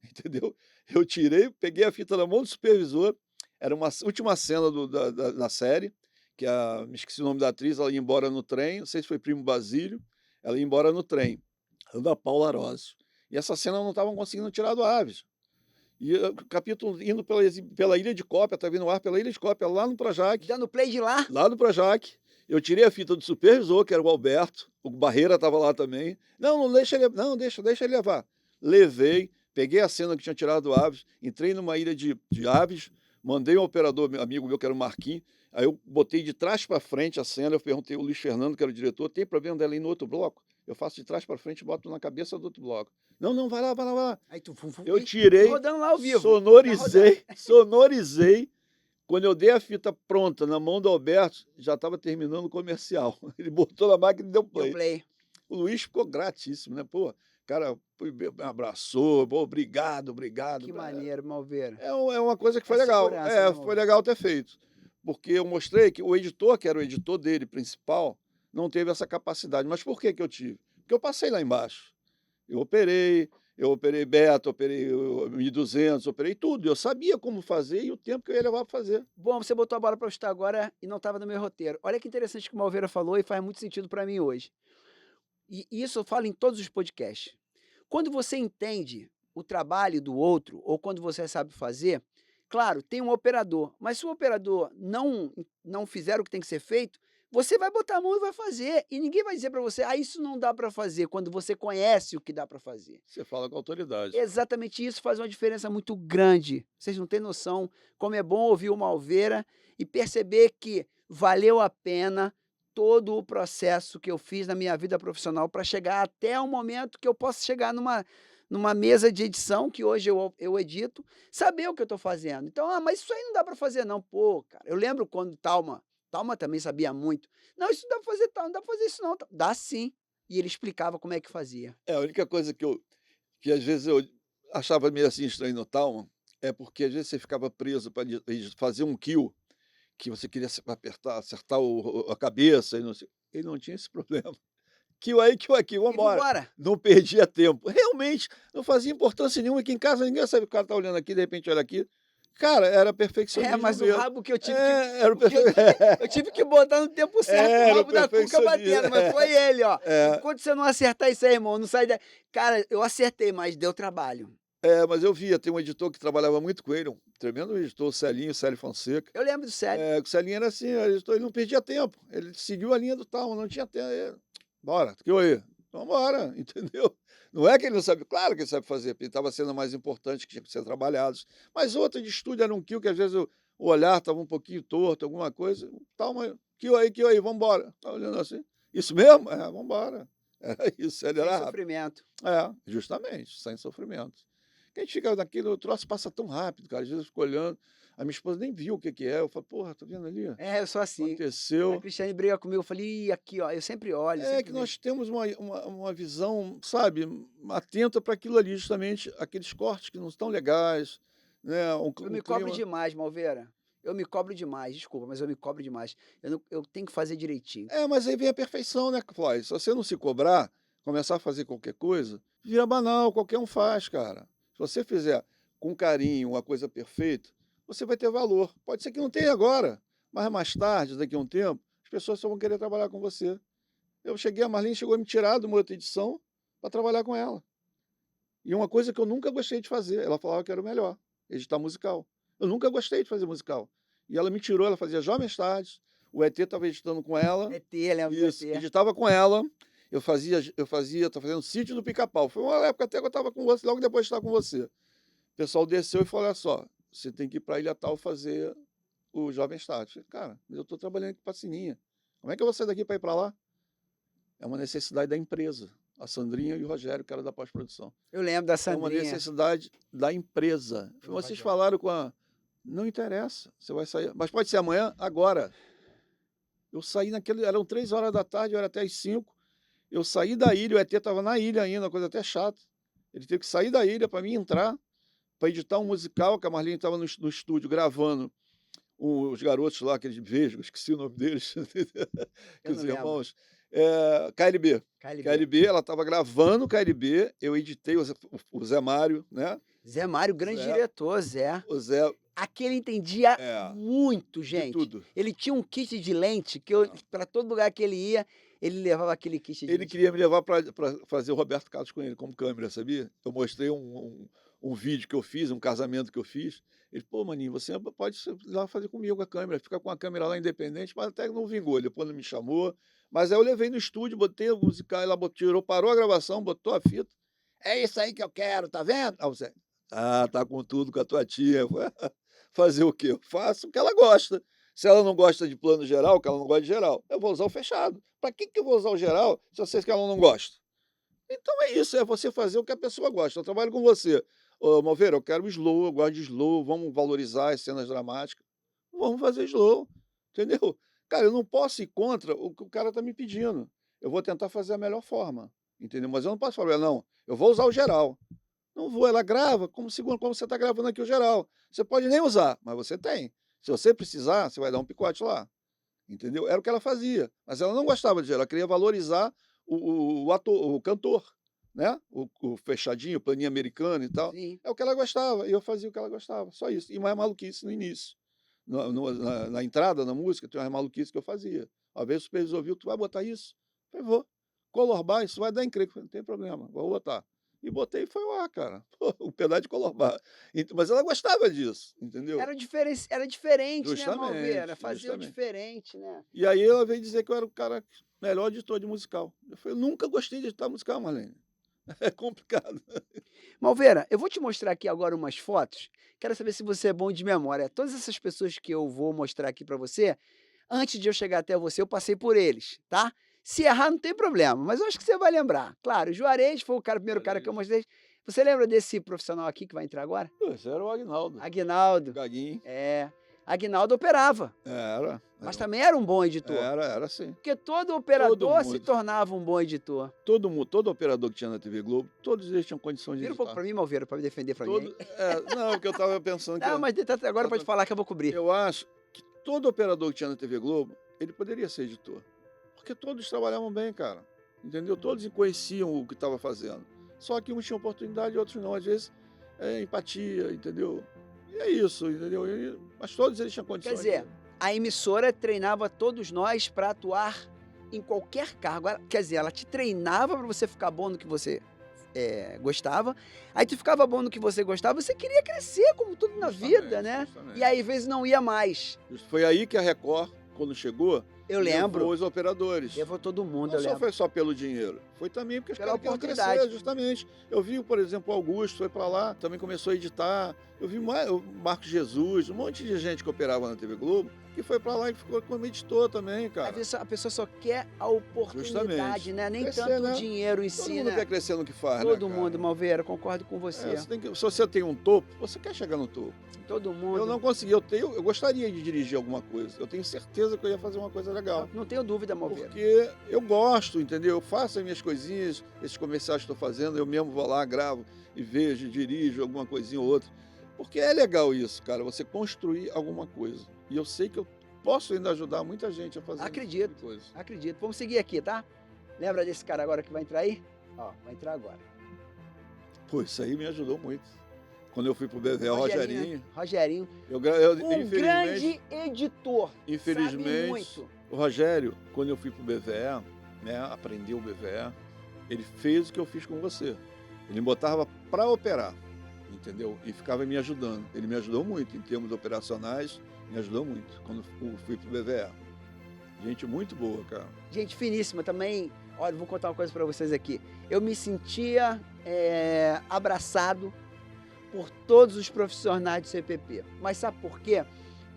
Entendeu? Eu tirei, peguei a fita na mão do supervisor, era uma última cena da série, que me esqueci o nome da atriz, ela ia embora no trem, não sei se foi Primo Basílio, ela ia embora no trem, da Paula Arósio. E essa cena não estavam conseguindo tirar do Aves. E o capítulo indo pela ilha de Cópia, tá vindo o ar pela ilha de Cópia, lá no Projac. Dando play de lá? Lá no Projac. Eu tirei a fita do supervisor, que era o Alberto, o Barreira estava lá também. Não deixa ele, não, deixa ele levar. Levei, peguei a cena que tinha tirado do Aves, entrei numa ilha de aves, mandei um operador, amigo meu, que era o Marquinhos, aí eu botei de trás para frente a cena, eu perguntei ao Luiz Fernando, que era o diretor, tem problema dela ir no outro bloco? Eu faço de trás para frente e boto na cabeça do outro bloco. Não, vai lá, vai lá, vai lá. Aí tu Eu tirei, rodando lá ao vivo. sonorizei. Quando eu dei a fita pronta na mão do Alberto, já estava terminando o comercial. Ele botou na máquina e deu play. Deu play. O Luiz ficou gratíssimo, né? Pô, cara, me abraçou, pô, obrigado. Que maneiro, Malveira. É uma coisa que foi É legal. segurança, né, Foi legal ter feito. Porque eu mostrei que o editor, que era o editor dele principal, não teve essa capacidade. Mas por que eu tive? Porque eu passei lá embaixo. Eu operei beta, operei 1200, operei tudo. Eu sabia como fazer e o tempo que eu ia levar para fazer. Bom, você botou a bola para chutar agora e não estava no meu roteiro. Olha que interessante que o Malveira falou e faz muito sentido para mim hoje. E isso eu falo em todos os podcasts. Quando você entende o trabalho do outro ou quando você sabe fazer, claro, tem um operador, mas se o operador não fizer o que tem que ser feito, você vai botar a mão e vai fazer. E ninguém vai dizer para você, isso não dá para fazer, quando você conhece o que dá para fazer. Você fala com autoridade. Exatamente isso faz uma diferença muito grande. Vocês não têm noção como é bom ouvir o Malveira e perceber que valeu a pena todo o processo que eu fiz na minha vida profissional para chegar até o momento que eu posso chegar numa mesa de edição, que hoje eu edito, saber o que eu estou fazendo. Então, mas isso aí não dá para fazer não. Pô, cara, eu lembro quando Talma também sabia muito. Não, isso não dá para fazer tal, não dá para fazer isso não. Dá sim. E ele explicava como é que fazia. A única coisa que às vezes eu achava meio assim estranho no Talma, é porque às vezes você ficava preso para fazer um kill, que você queria acertar a cabeça, e não sei. Ele não tinha esse problema. Kill aí, kill aqui, E vambora. vambora. Não perdia tempo. Realmente, não fazia importância nenhuma. Aqui em casa ninguém sabe, o cara tá olhando aqui, de repente olha aqui. Cara, era perfeccionismo Mas o mesmo. rabo que eu tive Era o eu tive que botar no tempo certo Era o rabo da cuca perfeccionismo. batendo, mas foi ele, ó. É. Enquanto você não acertar isso aí, irmão, não sai daí. Cara, eu acertei, mas deu trabalho. Mas eu via, tem um editor que trabalhava muito com ele, um tremendo editor, o Célio Fonseca. Eu lembro do Célio. O Celinho era assim, o editor, ele não perdia tempo. Ele seguiu a linha do tal, não tinha tempo. Bora, que aí? Então bora, entendeu? Não é que ele não sabe, claro que ele sabe fazer, porque estava sendo mais importante que tinha que ser trabalhados. Mas outra de estúdio era um kill que às vezes o olhar estava um pouquinho torto, alguma coisa. Tal, mas kill aí, vambora. Tá olhando assim. Isso mesmo? Vambora. Era isso, ele Sem era rápido. sofrimento. Justamente, sem sofrimento. A gente fica naquilo, o troço passa tão rápido, cara. Às vezes eu fico olhando, a minha esposa nem viu o que é. Eu falo, porra, tá vendo ali? Eu sou assim. A Aconteceu. Cristiane briga comigo, eu falei, ih, aqui, ó, eu sempre olho. sempre Que vejo. nós temos uma visão, sabe, atenta para aquilo ali, justamente aqueles cortes que não estão legais, né? Eu me cobro demais, Malveira. Eu me cobro demais, desculpa, mas eu me cobro demais. Eu tenho que fazer direitinho. Mas aí vem a perfeição, né, Cláudio? Se você não se cobrar, começar a fazer qualquer coisa, vira banal, qualquer um faz, cara. Se você fizer com carinho uma coisa perfeita, você vai ter valor. Pode ser que não tenha agora, mas mais tarde, daqui a um tempo, as pessoas só vão querer trabalhar com você. A Marlene chegou a me tirar de uma outra edição para trabalhar com ela. E uma coisa que eu nunca gostei de fazer, ela falava que era o melhor, editar musical. Eu nunca gostei de fazer musical. E ela me tirou, ela fazia Jovens Tardes, o ET estava editando com ela. ET, lembro do Isso, ET. editava com ela. Tô fazendo Sítio do Pica-Pau. Foi uma época até que eu estava com você, logo depois de estar com você. O pessoal desceu e falou: olha só, você tem que ir para Ilha Tal fazer o Jovens Tardes. Eu falei, cara, mas eu estou trabalhando aqui para Sininha. Como é que eu vou sair daqui para ir para lá? É uma necessidade da empresa. A Sandrinha e o Rogério, que era da pós-produção. Eu lembro da É uma Sandrinha. necessidade da empresa. Do Vocês Rogério. falaram com a... Não interessa, você vai sair. Mas pode ser amanhã, agora. Eu saí eram 3 horas da tarde, eu era até as 5. Eu saí da ilha, o ET estava na ilha ainda, uma coisa até chata. Ele teve que sair da ilha para mim entrar, para editar um musical, que a Marlene estava no estúdio gravando os garotos lá, aqueles vesgos, esqueci o nome deles, que Eu os não lembro. irmãos. KLB. KLB. KLB, ela estava gravando o KLB, eu editei o Zé Mário, né? Zé Mário, grande Zé. diretor, Zé. O Zé, Aquele entendia muito, de gente. tudo. Ele tinha um kit de lente que para todo lugar que ele ia, ele levava aquele kit de Ele lente. queria me levar para fazer o Roberto Carlos com ele, como câmera, sabia? Eu mostrei um vídeo que eu fiz, um casamento que eu fiz. Ele, pô, maninho, você pode ir lá fazer comigo a câmera, ficar com a câmera lá independente, mas até não vingou, depois não me chamou. Mas aí eu levei no estúdio, botei o musical, ela parou a gravação, botou a fita. É isso aí que eu quero, tá vendo? Aí você, tá com tudo com a tua tia. Fazer o quê? Eu faço o que ela gosta. Se ela não gosta de plano geral, que ela não gosta de geral, eu vou usar o fechado. Para que eu vou usar o geral se eu sei que ela não gosta? Então é isso, é você fazer o que a pessoa gosta. Eu trabalho com você. Ô, Malveira, eu quero slow, eu gosto de slow, vamos valorizar as cenas dramáticas. Vamos fazer slow, entendeu? Cara, eu não posso ir contra o que o cara está me pedindo. Eu vou tentar fazer a melhor forma, entendeu? Mas eu não posso falar, não, eu vou usar o geral. Não vou, ela grava como você está gravando aqui o geral. Você pode nem usar, mas você tem. Se você precisar, você vai dar um picote lá. Entendeu? Era o que ela fazia. Mas ela não gostava de geral, ela queria valorizar o ator, o cantor, né? O fechadinho, o planinho americano e tal. Sim. É o que ela gostava, e eu fazia o que ela gostava, só isso. E mais maluquice no início. Na entrada, na música, tem umas maluquices que eu fazia. Às vezes o supervisor viu, tu vai botar isso? Eu falei, vou. Color bar, isso vai dar encrenca. Não tem problema, vou botar. E botei e foi lá, cara. Um pedaço de color bar. Mas ela gostava disso, entendeu? Era diferente, né, Justamente, Malveira? Fazia o justamente. diferente, né? E aí ela veio dizer que eu era o cara melhor editor de musical. Eu falei, eu nunca gostei de editar musical, Marlene. É complicado. Malveira, eu vou te mostrar aqui agora umas fotos. Quero saber se você é bom de memória. Todas essas pessoas que eu vou mostrar aqui para você, antes de eu chegar até você, eu passei por eles, tá? Se errar, não tem problema, mas eu acho que você vai lembrar. Claro, o Juarez foi o primeiro cara que eu mostrei. Você lembra desse profissional aqui que vai entrar agora? Esse era o Agnaldo. Aguinaldo. Gaguinho. Aguinaldo operava, Era. mas também era um bom editor. Era sim. Porque todo operador se mundo. tornava um bom editor. Todo operador que tinha na TV Globo, todos eles tinham condições de Vira um editar. pouco para mim, Malveira, para me defender para mim. Não, porque eu estava pensando que... Não, mas agora pode falar que eu vou cobrir. Eu acho que todo operador que tinha na TV Globo, ele poderia ser editor. Porque todos trabalhavam bem, cara. Entendeu? Todos conheciam o que estava fazendo. Só que uns tinham oportunidade e outros não. Às vezes, empatia, entendeu? E é isso, entendeu? Mas todos eles tinham condições. Quer dizer, a emissora treinava todos nós para atuar em qualquer cargo. Quer dizer, ela te treinava para você ficar bom no que você gostava. Aí tu ficava bom no que você gostava, você queria crescer, como tudo na vida, né? Justamente. E aí, às vezes, não ia mais. Foi aí que a Record, quando chegou, Eu lembro. levou os operadores. Levou todo mundo, Não eu só lembro. foi só pelo dinheiro, foi também porque os Pela caras queriam oportunidade. crescer, justamente. Eu vi, por exemplo, o Augusto foi para lá, também começou a editar. Eu vi o Marcos Jesus, um monte de gente que operava na TV Globo, que foi para lá e ficou como editor também, cara. Às vezes a pessoa só quer a oportunidade, Justamente. né? Nem Crescer, tanto né? o dinheiro em Todo si, mundo né? quer crescer no que faz, Todo né, mundo, cara? Malveira, concordo com você. Se você tem um topo, você quer chegar no topo. Todo mundo. Eu não consegui, eu gostaria de dirigir alguma coisa. Eu tenho certeza que eu ia fazer uma coisa legal. Não tenho dúvida, Malveira. Porque eu gosto, entendeu? Eu faço as minhas coisinhas, esses comerciais que estou fazendo, eu mesmo vou lá, gravo e vejo, dirijo alguma coisinha ou outra. Porque é legal isso, cara, você construir alguma coisa. E eu sei que eu posso ainda ajudar muita gente a fazer esse tipo de Acredito, coisa. acredito. Vamos seguir aqui, tá? Lembra desse cara agora que vai entrar aí? Ó, vai entrar agora. Pô, isso aí me ajudou muito. Quando eu fui pro BVE, o Rogerinho, Rogerinho, né? Rogerinho. eu, Um grande editor. Sabe infelizmente, muito. o Rogério, quando eu fui pro BVE, né, aprendeu o BVE, ele fez o que eu fiz com você. Ele me botava para operar, entendeu? E ficava me ajudando. Ele me ajudou muito em termos operacionais, me ajudou muito quando eu fui pro BVE. Gente muito boa, cara. Gente finíssima também. Olha, vou contar uma coisa para vocês aqui. Eu me sentia abraçado por todos os profissionais do CPP. Mas sabe por quê?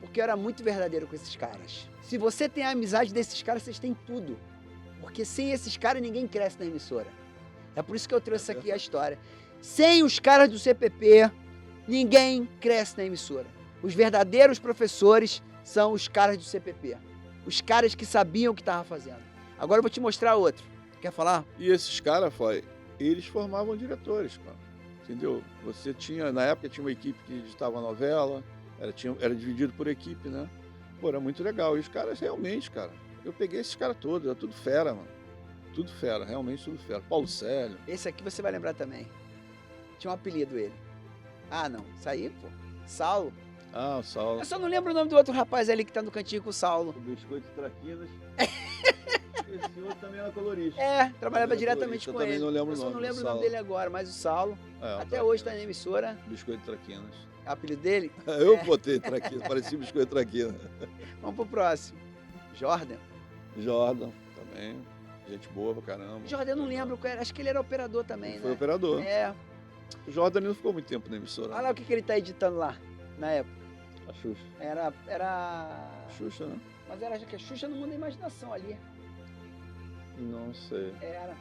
Porque eu era muito verdadeiro com esses caras. Se você tem a amizade desses caras, vocês têm tudo. Porque sem esses caras, ninguém cresce na emissora. É por isso que eu trouxe aqui a história. Sem os caras do CPP, ninguém cresce na emissora. Os verdadeiros professores são os caras do CPP. Os caras que sabiam o que estavam fazendo. Agora eu vou te mostrar outro. Quer falar? E esses caras, eles formavam diretores, cara. Entendeu? Você tinha, na época tinha uma equipe que editava a novela, era dividido por equipe, né? Pô, era muito legal. E os caras realmente, cara, eu peguei esses caras todos, era tudo fera, mano. Tudo fera, realmente tudo fera. Paulo Célio. Esse aqui você vai lembrar também. Tinha um apelido ele. Ah, não. Isso aí, pô. Saulo. Ah, o Saulo. Eu só não lembro o nome do outro rapaz ali que tá no cantinho com o Saulo. O Biscoito Traquinas. Esse outro também era colorista. Trabalhava Também era diretamente colorista, com eu também ele. não lembro Eu só o nome não do lembro o nome Saulo. dele agora, mas o Saulo, É, o até hoje tá na Traquinas. emissora. Biscoito Traquinas. É o apelido dele. Eu botei Traquinas, parecia Biscoito Traquinas. Vamos pro próximo. Jordan. Jordan também. Gente boa pra caramba. Jordan, eu não lembro qual era. Acho que ele era operador também, Ele foi né? operador. É. O Jordan não ficou muito tempo na emissora. Olha lá o que ele tá editando lá, na época. A Xuxa. Era... Xuxa, né? Mas era que a Xuxa no mundo da imaginação ali. Não sei. Era.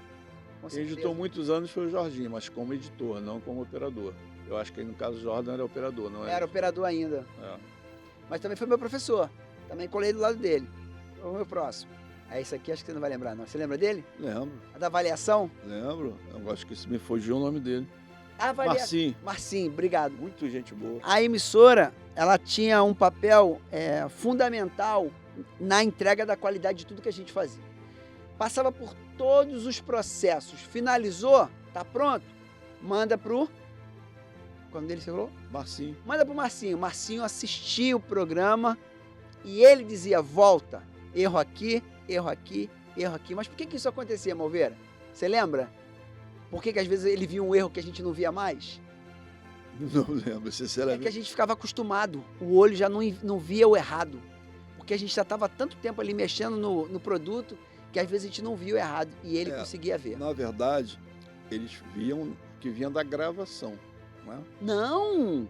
Com Quem editou certeza. muitos anos foi o Jorginho, mas como editor, não como operador. Eu acho que aí, no caso, o Jordan era operador, não Era operador ainda. É. Mas também foi meu professor. Também colei do lado dele. O meu próximo. É isso aqui, acho que você não vai lembrar, não. Você lembra dele? Lembro, A da avaliação? lembro. Eu acho que se me fugiu o nome dele. A avaliação. Marcinho. Marcinho, obrigado. Muito gente boa. A emissora, ela tinha um papel fundamental na entrega da qualidade de tudo que a gente fazia. Passava por todos os processos. Finalizou? Tá pronto? Manda pro... Quando ele falou? Marcinho. Manda pro Marcinho. Marcinho assistia o programa e ele dizia, volta, erro aqui, erro aqui, erro aqui. Mas por que isso acontecia, Malveira? Você lembra? Por que às vezes ele via um erro que a gente não via mais? Não lembro, É que sinceramente. a gente ficava acostumado. O olho já não via o errado. Porque a gente já estava tanto tempo ali mexendo no produto que às vezes a gente não via o errado. E ele conseguia ver. Na verdade, eles viam que vinha da gravação, né? Não!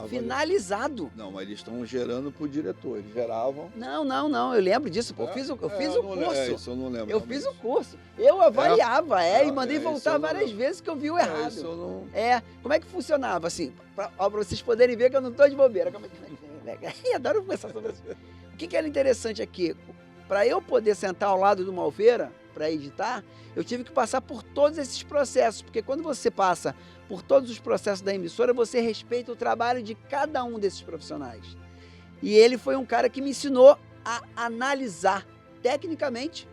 Finalizado. Não, mas eles estão gerando pro diretor. Eles geravam. Não. Eu lembro disso. Pô. Eu fiz o curso. Isso eu não lembro. Eu fiz o curso. Eu avaliava, e mandei isso voltar eu não várias lembro. vezes que eu vi o errado. Isso eu não... Como é que funcionava, assim? Pra vocês poderem ver que eu não tô de bobeira. Como é que... Adoro conversar sobre isso. O que era interessante aqui? Para eu poder sentar ao lado do Malveira, para editar, eu tive que passar por todos esses processos. Porque quando você passa por todos os processos da emissora, você respeita o trabalho de cada um desses profissionais. E ele foi um cara que me ensinou a analisar tecnicamente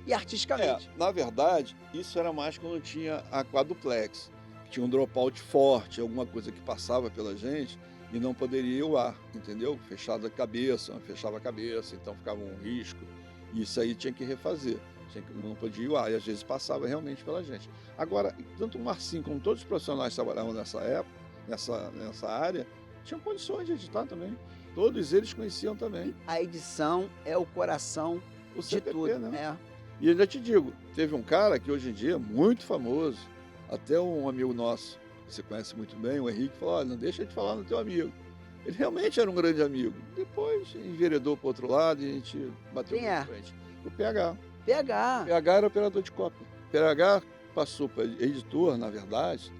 e artisticamente. Na verdade, isso era mais quando tinha a quadruplex. Tinha um dropout forte, alguma coisa que passava pela gente e não poderia ir ao ar, entendeu? Fechava a cabeça, então ficava um risco. E isso aí tinha que refazer. Não podia ir ao ar, e às vezes passava realmente pela gente. Agora, tanto o Marcinho como todos os profissionais que trabalhavam nessa época, nessa área, tinham condições de editar também. Todos eles conheciam também. A edição é o coração O de CPP, tudo. né? E eu já te digo, teve um cara que hoje em dia é muito famoso, até um amigo nosso, que você conhece muito bem, o Henrique, falou, olha, não deixa de falar no teu amigo. Ele realmente era um grande amigo. Depois enveredou para o outro lado e a gente bateu Quem muito é? frente. O PH. PH. PH era operador de cópia. PH passou para editor, na verdade,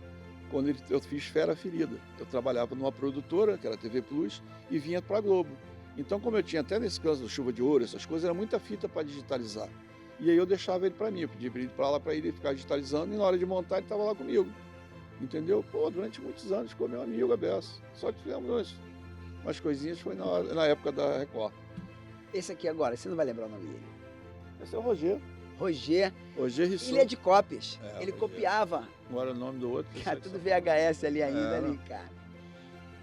quando eu fiz Fera Ferida. Eu trabalhava numa produtora, que era a TV Plus, e vinha para a Globo. Então, como eu tinha até nesse caso do Chuva de Ouro, essas coisas, era muita fita para digitalizar. E aí eu deixava ele para mim, eu pedia para ele para lá para ele ficar digitalizando, e na hora de montar ele estava lá comigo. entendeu? Pô, durante muitos anos ficou meu amigo a beça. Só tivemos umas coisinhas, foi na época da Record. Esse aqui agora, você não vai lembrar o nome dele. Esse é o Roger. Roger. Roger Ele é Risson. de cópias. É, Ele Roger. copiava. Agora o nome do outro. Cara, tudo VHS ali ainda, Era. ali, cara.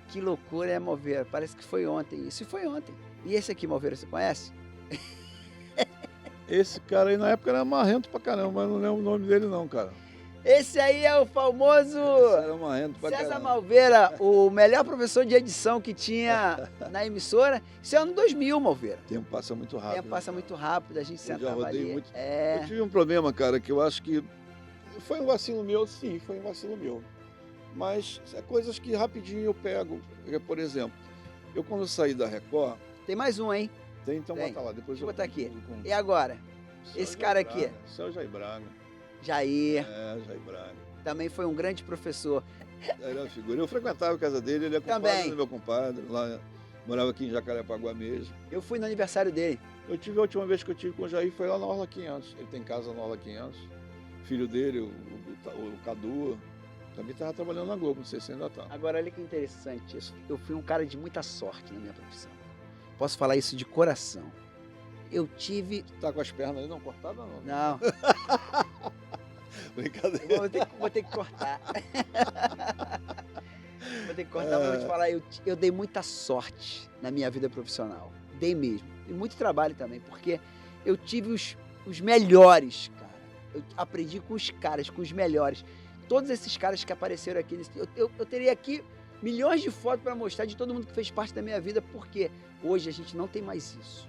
Que loucura, é, Malveira? Parece que foi ontem. Isso foi ontem. E esse aqui, Malveira, você conhece? Esse cara aí na época era marrento pra caramba, mas não lembro o nome dele não, cara. Esse aí é o famoso Esse era marrento pra César caramba. Malveira, o melhor professor de edição que tinha na emissora. Isso é ano 2000, Malveira. O tempo passa muito O rápido. tempo passa né, muito rápido, a gente Eu já sentava rodei ali. muito. É, Eu tive um problema, cara, que eu acho que foi um vacilo meu, sim, foi um vacilo meu. Mas é coisas que rapidinho eu pego. Por exemplo, eu quando saí da Record, tem mais um, hein? então Tem. bota lá, depois Deixa eu botar aqui. com E agora? Céu esse Jair cara aqui? Braga, Céu Jair Braga. Jair, Jair Braga. também foi um grande professor. Era uma figura. Eu frequentava a casa dele, ele é compadre Também. do meu compadre, lá, morava aqui em Jacarepaguá mesmo. Eu fui no aniversário dele. A última vez que eu tive com o Jair foi lá na Orla 500. Ele tem casa na Orla 500. Filho dele, o Cadu, também estava trabalhando na Globo, não sei se ainda está. Agora, olha que interessante. Eu fui um cara de muita sorte na minha profissão. Posso falar isso de coração. Eu tive... Tá com as pernas aí não cortadas, não? Não, Brincadeira. vou ter que cortar. Vou ter que cortar, mas vou te falar, eu dei muita sorte na minha vida profissional. Dei mesmo. E muito trabalho também, porque eu tive os melhores, cara. Eu aprendi com os caras, com os melhores. Todos esses caras que apareceram aqui, eu teria aqui milhões de fotos para mostrar de todo mundo que fez parte da minha vida, porque hoje a gente não tem mais isso.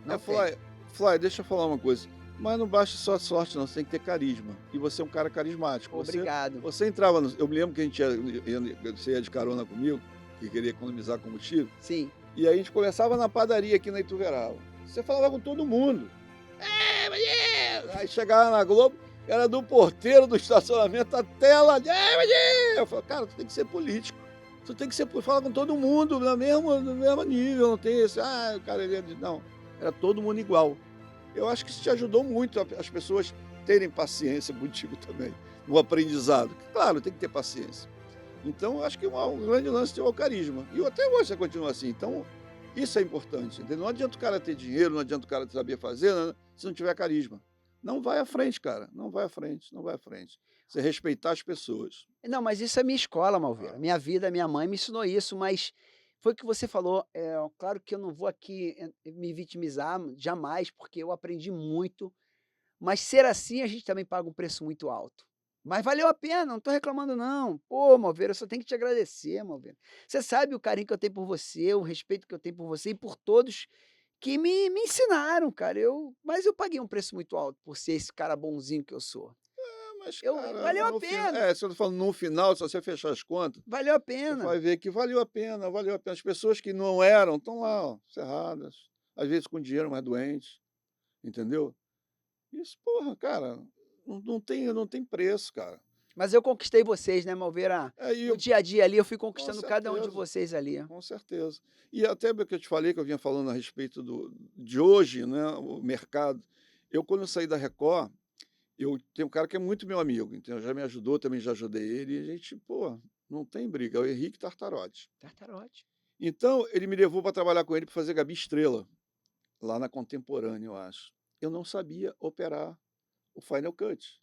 Não tem. Fly, deixa eu falar uma coisa. Mas não basta só sorte, não. Você tem que ter carisma. E você é um cara carismático. Obrigado. Você entrava no... Eu me lembro que a gente você ia de carona comigo, que queria economizar combustível. Sim. E aí a gente conversava na padaria aqui na Ituverava. Você falava com todo mundo. Aí chegava na Globo, era do porteiro do estacionamento até lá. Eu falava, cara, tu tem que ser político. Tu tem que falar com todo mundo no mesmo nível. Não tem esse, o cara ele é de... Não, era todo mundo igual. Eu acho que isso te ajudou muito as pessoas terem paciência contigo também, no aprendizado. Claro, tem que ter paciência. Então, eu acho que um grande lance é o carisma. E até hoje você continua assim. Então, isso é importante. Entendeu? Não adianta o cara ter dinheiro, não adianta o cara saber fazer, né, se não tiver carisma. Não vai à frente, cara. Não vai à frente, não vai à frente. Você respeitar as pessoas. Não, mas isso é minha escola, Malveira. Minha vida, minha mãe me ensinou isso, mas foi o que você falou. Claro que eu não vou aqui me vitimizar jamais, porque eu aprendi muito. Mas ser assim, a gente também paga um preço muito alto. Mas valeu a pena, não estou reclamando não. Pô, Malveira, eu só tenho que te agradecer, Malveira. Você sabe o carinho que eu tenho por você, o respeito que eu tenho por você e por todos que me ensinaram, cara. Mas eu paguei um preço muito alto por ser esse cara bonzinho que eu sou. Mas, Valeu a pena. se eu tô falando no final, se você fechar as contas, Valeu a você pena. vai ver que valeu a pena, valeu a pena. As pessoas que não eram estão lá, ó, cerradas, às vezes com dinheiro, mas doentes, entendeu? Isso, porra, cara, não tem preço, cara. Mas eu conquistei vocês, né, Malveira? No dia a dia ali, eu fui conquistando cada um de certeza. vocês ali. Com certeza. E até o que eu te falei, que eu vinha falando a respeito de hoje, né, o mercado. Eu, quando eu saí da Record, eu tenho um cara que é muito meu amigo, então já me ajudou, também já ajudei ele, e a gente, pô, não tem briga, é o Henrique Tartarotti. Tartarote. Então, ele me levou para trabalhar com ele para fazer Gabi Estrela, lá na Contemporânea, eu acho. Eu não sabia operar o Final Cut.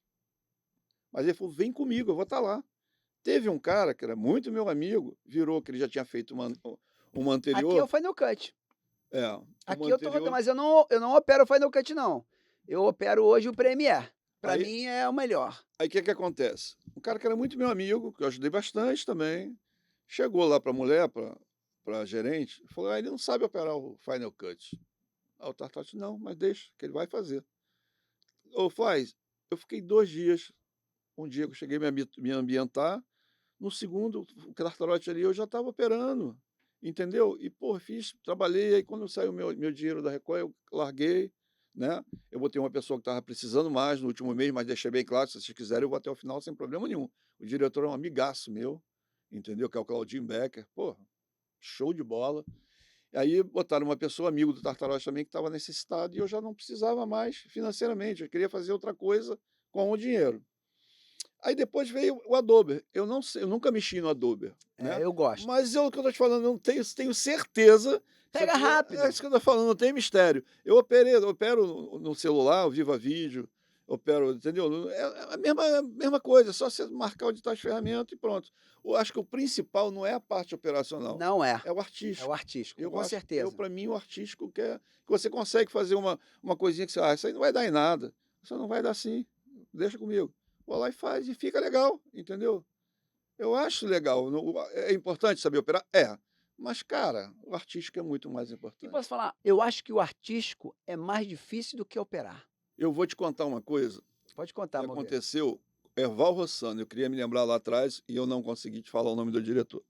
Mas ele falou, vem comigo, eu vou estar lá. Teve um cara que era muito meu amigo, virou que ele já tinha feito uma anterior. Aqui é o Final Cut. Aqui eu tô rodando, mas eu não opero o Final Cut, não. Eu opero hoje o Premiere. Para mim é o melhor. Aí o que acontece? Um cara que era muito meu amigo, que eu ajudei bastante também, chegou lá para a mulher, para a gerente, falou, ele não sabe operar o Final Cut. Aí o Tartarotti, não, mas deixa, que ele vai fazer. Faz. Eu fiquei 2 dias, um dia que eu cheguei a me ambientar, no segundo, o Tartarotti ali, eu já estava operando, entendeu? E, pô, trabalhei, aí quando saiu meu dinheiro da Record, eu larguei, né? Eu botei uma pessoa que estava precisando mais no último mês, mas deixei bem claro, se vocês quiserem, eu vou até o final sem problema nenhum. O diretor é um amigaço meu, entendeu? Que é o Claudinho Becker, pô, show de bola. Aí botaram uma pessoa, amigo do Tartarotti também, que estava necessitado, e eu já não precisava mais financeiramente, eu queria fazer outra coisa com o dinheiro. Aí depois veio o Adobe. Eu não sei, eu nunca mexi no Adobe, né. Eu gosto. Mas é o que eu tô te falando, eu não tenho certeza, isso Pega aqui é rápido. isso que eu tô falando, não tem mistério. Eu opero no celular, o Viva Vídeo, opero, entendeu? É a mesma coisa, é só você marcar onde tá as ferramentas e pronto. Eu acho que o principal não é a parte operacional, Não é. é o É o artístico. artístico, Eu com acho, certeza. para mim, o artístico que você consegue fazer uma coisinha que você: "Ah, isso aí não vai dar em nada". Isso não vai dar sim, deixa comigo. Vou lá e faz e fica legal, entendeu? Eu acho legal, é importante saber operar? É, mas cara, o artístico é muito mais E posso importante. falar, eu acho que o artístico é mais difícil do que operar. Eu vou te contar uma coisa Pode que contar, Malveira. aconteceu, Erval Rossano, eu queria me lembrar lá atrás e eu não consegui te falar o nome do diretor.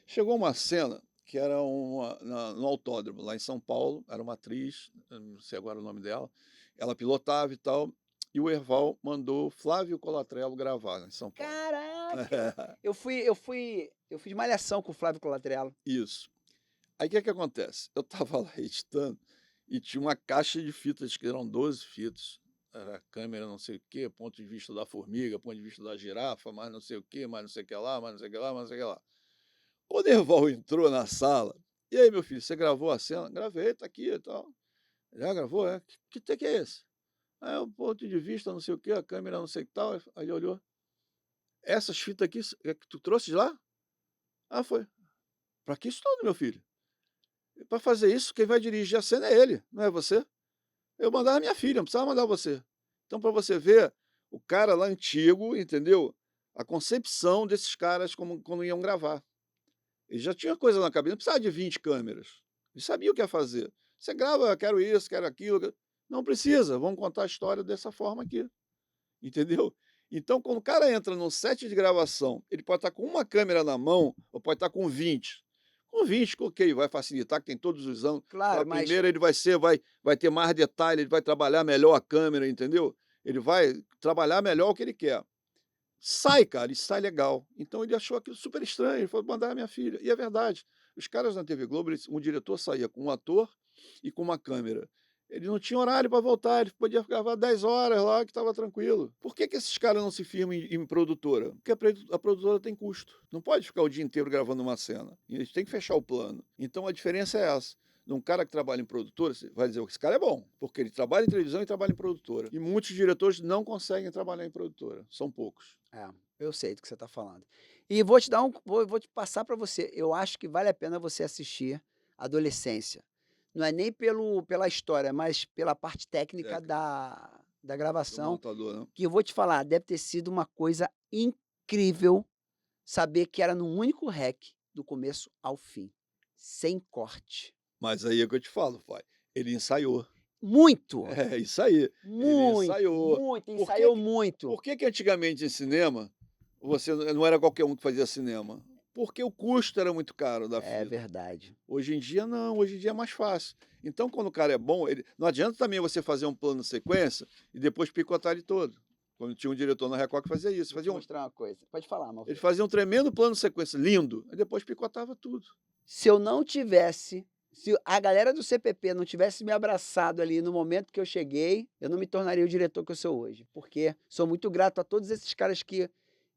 Chegou uma cena que era no autódromo, lá em São Paulo, era uma atriz, eu não sei agora o nome dela, ela pilotava e tal, e o Erval mandou Flávio Colatrello gravar em São Paulo. Caraca! Eu fiz malhação com o Flávio Colatrello. Isso. Aí o que que acontece? Eu estava lá editando e tinha uma caixa de fitas, que eram 12 fitas. Era câmera não sei o quê, ponto de vista da formiga, ponto de vista da girafa, mais não sei o quê, mais não sei o que lá, mais não sei o que lá, mais não sei o que lá. O Nerval entrou na sala. E aí, meu filho, você gravou a cena? Gravei, tá aqui e tal. Já gravou, é? Que é esse? Ah, é o ponto de vista, não sei o quê, a câmera não sei o que tal. Aí ele olhou. Essas fitas aqui é que tu trouxe de lá? Ah, foi. Pra que isso tudo, meu filho? Para fazer isso, quem vai dirigir a cena é ele, não é você. Eu mandava minha filha, não precisava mandar você. Então, para você ver, o cara lá antigo, entendeu? A concepção desses caras como quando iam gravar. Ele já tinha coisa na cabeça, não precisava de 20 câmeras. Ele sabia o que ia fazer. Você grava, quero isso, quero aquilo. Não precisa, vamos contar a história dessa forma aqui. Entendeu? Então, quando o cara entra num set de gravação, ele pode estar com uma câmera na mão ou pode estar com 20. Com 20, ok, vai facilitar, que tem todos os ângulos. Para Claro, a mas primeira, ele vai ter mais detalhe, ele vai trabalhar melhor a câmera, entendeu? Ele vai trabalhar melhor o que ele quer. Sai, cara, e sai legal. Então ele achou aquilo super estranho, ele falou: "Mandar a minha filha". E é verdade. Os caras na TV Globo, o diretor saía com um ator e com uma câmera. Ele não tinha horário para voltar, ele podia gravar 10 horas lá que estava tranquilo. Por que que esses caras não se firmam em produtora? Porque a produtora tem custo. Não pode ficar o dia inteiro gravando uma cena. E eles têm que fechar o plano. Então a diferença é essa. Num cara que trabalha em produtora, você vai dizer que esse cara é bom, porque ele trabalha em televisão e trabalha em produtora. E muitos diretores não conseguem trabalhar em produtora, são poucos. é, eu sei do que você está falando. E vou te dar vou te passar para você, eu acho que vale a pena você assistir Adolescência. Não é nem pela história, mas pela parte técnica Técnico, da do gravação, montador, né. que eu vou te falar, deve ter sido uma coisa incrível saber que era num único rec, do começo ao fim, sem corte. Mas aí é que eu te falo, pai, ele ensaiou. Muito, É, isso aí, ele muito, ensaiou. muito, Por que ensaiou que muito. antigamente em cinema, você não era qualquer um que fazia cinema? Porque o custo era muito caro da É fita. verdade. Hoje em dia não, hoje em dia é mais fácil. Então quando o cara é bom, ele não adianta também você fazer um plano sequência e depois picotar ele todo. Quando tinha um diretor na Record que fazia isso, Vou te mostrar uma coisa. Pode falar, ele Malveira. fazia um tremendo plano sequência, lindo, e depois picotava tudo. Se eu não tivesse se a galera do CPP não tivesse me abraçado ali no momento que eu cheguei, eu não me tornaria o diretor que eu sou hoje, porque sou muito grato a todos esses caras que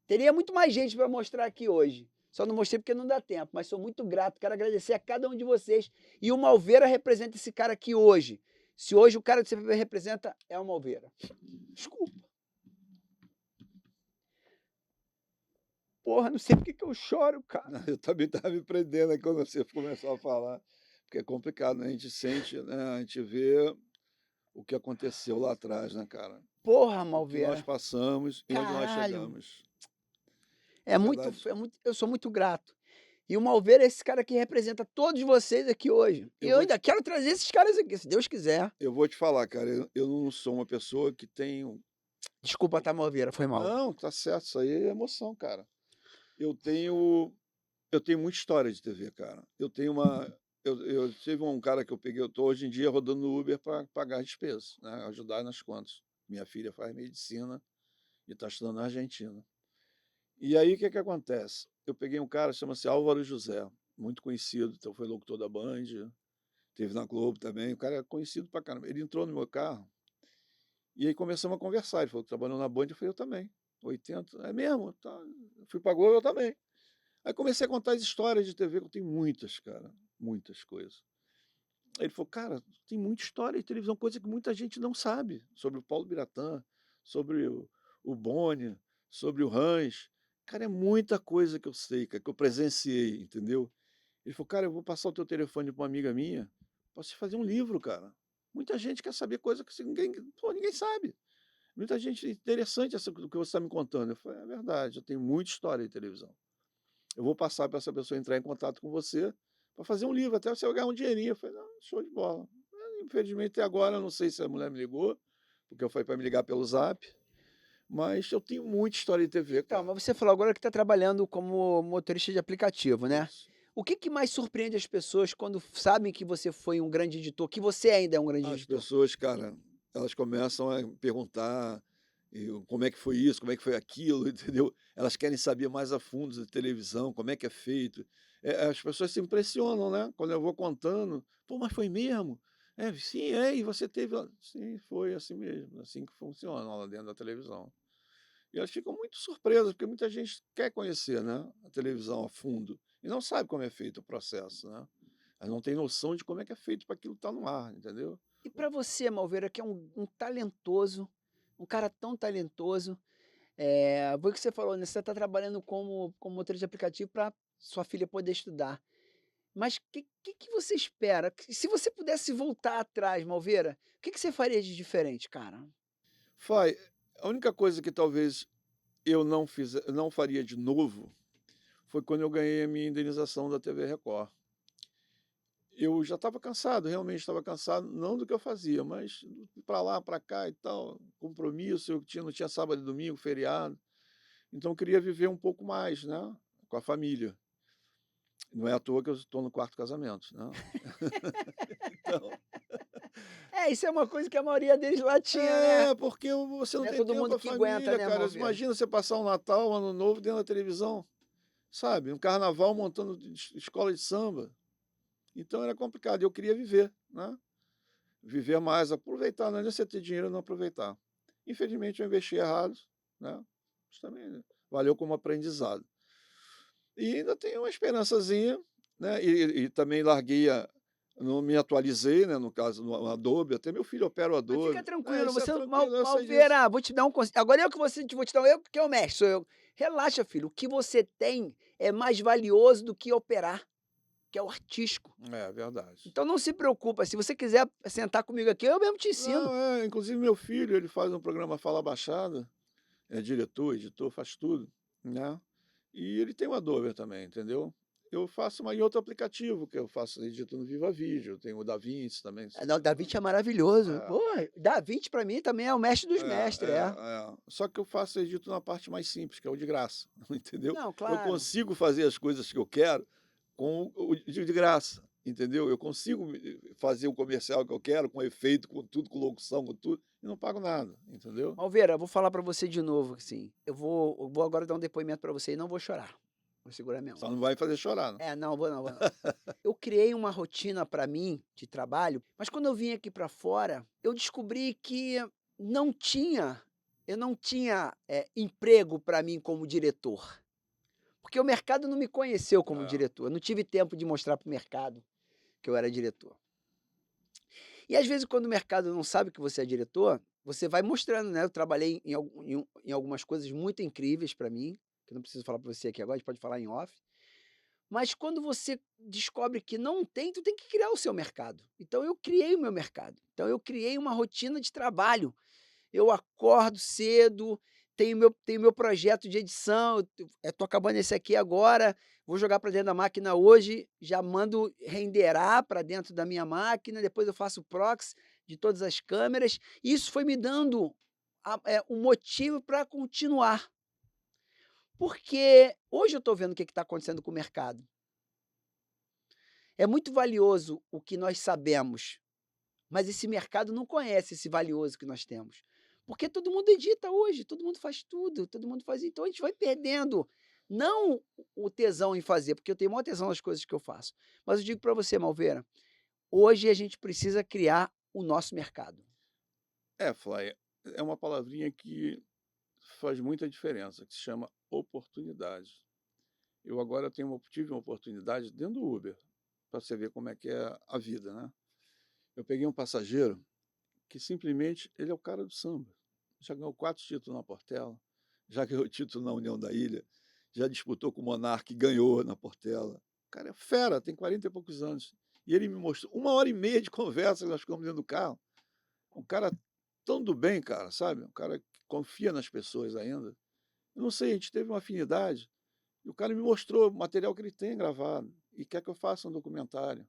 teria muito mais gente para mostrar aqui hoje. Só não mostrei porque não dá tempo, mas sou muito grato, quero agradecer a cada um de vocês. E o Malveira representa esse cara aqui hoje. Se hoje o cara do CPP representa, é o Malveira. Desculpa. Porra, não sei por que que eu choro, cara. Eu também estava me prendendo aí quando você começou a falar, porque é complicado, né, a gente sente, né, a gente vê o que aconteceu lá atrás, né, cara. Porra, O que nós Malveira. passamos e onde nós Caralho. chegamos. É verdade. Eu sou muito grato. E o Malveira é esse cara que representa todos vocês aqui hoje. E Eu eu vou te ainda quero trazer esses caras aqui, se Deus quiser. eu vou te falar, cara, eu não sou uma pessoa que tenho Desculpa, tá, Malveira, foi mal. não, tá certo, isso aí é emoção, cara. Eu tenho eu tenho muita história de TV, cara. Eu tive um cara que eu peguei, eu tô hoje em dia rodando no Uber para pagar as despesas, né, ajudar nas contas. Minha filha faz medicina e está estudando na Argentina. E aí, o que que acontece? Eu peguei um cara, chama-se Álvaro José, muito conhecido, então foi locutor da Band, teve na Globo também, o cara é conhecido pra caramba. Ele entrou no meu carro e aí começamos a conversar, ele falou que trabalhou na Band, eu falei: "Eu também". 80. É mesmo? Tá. Fui pra Globo, eu também. Aí comecei a contar as histórias de TV, que eu tenho muitas, cara, muitas coisas. Aí ele falou: "Cara, tem muita história de televisão, coisa que muita gente não sabe, sobre o Paulo Biratã, sobre o Boni, sobre o Rãs. Cara, é muita coisa que eu sei, cara, que eu presenciei, entendeu?" Ele falou: "Cara, eu vou passar o teu telefone para uma amiga minha, pra você fazer um livro, cara. Muita gente quer saber coisa que ninguém sabe. Muita gente interessante essa do que você está me contando." Eu falei: "É verdade, eu tenho muita história de televisão. Eu vou passar para essa pessoa entrar em contato com você para fazer um livro, até você vai ganhar um dinheirinho." Eu falei: "Não, show de bola." Infelizmente, até agora, eu não sei se a mulher me ligou, porque eu falei para me ligar pelo Zap, mas eu tenho muita história de TV, Então, cara. mas você falou agora que está trabalhando como motorista de aplicativo, né? Isso. O que que mais surpreende as pessoas quando sabem que você foi um grande editor, que você ainda é um grande As editor? pessoas, cara, elas começam a perguntar, como é que foi isso, como é que foi aquilo, entendeu? Elas querem saber mais a fundo da televisão, como é que é feito. As pessoas se impressionam, né? Quando eu vou contando, pô, mas foi mesmo? É, sim, e você teve lá? Sim, foi assim mesmo, assim que funciona lá dentro da televisão. E elas ficam muito surpresas, porque muita gente quer conhecer, né, a televisão a fundo e não sabe como é feito o processo, né? Elas não têm noção de como é que é feito para aquilo estar no ar, entendeu? E para você, Malveira, que é um talentoso, um cara tão talentoso, foi o que você falou, né? Você está trabalhando como motorista de aplicativo para sua filha poder estudar. Mas o que você espera? Se você pudesse voltar atrás, Malveira, o que você faria de diferente, cara? Fai, a única coisa que talvez eu não faria de novo, foi quando eu ganhei a minha indenização da TV Record. Eu já estava cansado, realmente estava cansado, não do que eu fazia, mas para lá, para cá e tal, compromisso, não tinha sábado e domingo, feriado, então eu queria viver um pouco mais, né, com a família. Não é à toa que eu estou no quarto casamento, né. Então É, isso é uma coisa que a maioria deles lá tinha, né? porque você não Não é tem todo tempo mundo para que aguenta, família, né, cara. Malveira? Imagina você passar um Natal, um Ano Novo dentro da televisão, sabe, um carnaval montando escola de samba. Então era complicado, eu queria viver, né, viver mais, aproveitar, não adianta você ter dinheiro e não aproveitar. Infelizmente eu investi errado, né, mas também valeu como aprendizado. E ainda tenho uma esperançazinha, né, e também larguei a não me atualizei, né, no caso no Adobe, até meu filho opera o Mas fica Adobe. É, tranquilo, isso é você tranquilo, eu sei disso. Malveira, vou te dar um conselho. Agora eu que vou te dar eu que é o mestre, sou eu. Relaxa, filho, o que você tem é mais valioso do que operar, que é o artístico. É verdade. Então não se preocupa, se você quiser sentar comigo aqui, eu mesmo te ensino. Não, inclusive meu filho, ele faz um programa Fala Baixada, é diretor, editor, faz tudo, né, e ele tem o Adobe também, entendeu. Eu faço em outro aplicativo que eu faço, edito no Viva Vídeo, tem o DaVinci também, Não, o DaVinci é maravilhoso. é. Pô, DaVinci pra mim também é o mestre dos É, mestres, é. Só que eu faço edito na parte mais simples, que é o de graça, entendeu. Não, Eu claro. consigo fazer as coisas que eu quero com o de graça, entendeu. Eu consigo fazer o comercial que eu quero, com efeito, com tudo, com locução, com tudo, e não pago nada, entendeu. Malveira, vou falar pra você de novo, assim, eu vou agora dar um depoimento pra você e não vou chorar. Vou segurar minha Só onda. não vai fazer chorar, né. É, não, vou não, vou não. Eu criei uma rotina pra mim de trabalho, mas quando eu vim aqui pra fora, eu descobri que não tinha eu não tinha, emprego pra mim como diretor, porque o mercado não me conheceu como É, diretor, eu não tive tempo de mostrar para o mercado que eu era diretor. E às vezes quando o mercado não sabe que você é diretor, você vai mostrando, né, eu trabalhei em algumas coisas muito incríveis pra mim, que eu não preciso falar pra você aqui agora, a gente pode falar em off, mas quando você descobre que não tem, tu tem que criar o seu mercado. Então eu criei o meu mercado, então eu criei uma rotina de trabalho. Eu acordo cedo, tenho meu projeto de edição, tô acabando esse aqui agora, vou jogar para dentro da máquina hoje, já mando renderar para dentro da minha máquina, depois eu faço proxy de todas as câmeras. Isso foi me dando um motivo para continuar, porque hoje eu estou vendo o que está acontecendo com o mercado. É muito valioso o que nós sabemos, mas esse mercado não conhece esse valioso que nós temos. Porque todo mundo edita hoje, todo mundo faz tudo, todo mundo faz. Então a gente vai perdendo, não o tesão em fazer, porque eu tenho maior tesão nas coisas que eu faço. Mas eu digo para você, Malveira, hoje a gente precisa criar o nosso mercado. Fly, é uma palavrinha que faz muita diferença, que se chama oportunidade. Eu agora tive uma oportunidade dentro do Uber, para você ver como é que é a vida, né? Eu peguei um passageiro que simplesmente ele é o cara do samba. Já ganhou 4 títulos na Portela, já ganhou título na União da Ilha, já disputou com o Monarca e ganhou na Portela. O cara é fera, tem 40 e poucos anos. E ele me mostrou 1 hora e meia de conversa, nós ficamos dentro do carro. Um cara tão do bem, cara, sabe? Um cara que confia nas pessoas ainda. Eu não sei, a gente teve uma afinidade. E o cara me mostrou o material que ele tem gravado e quer que eu faça um documentário,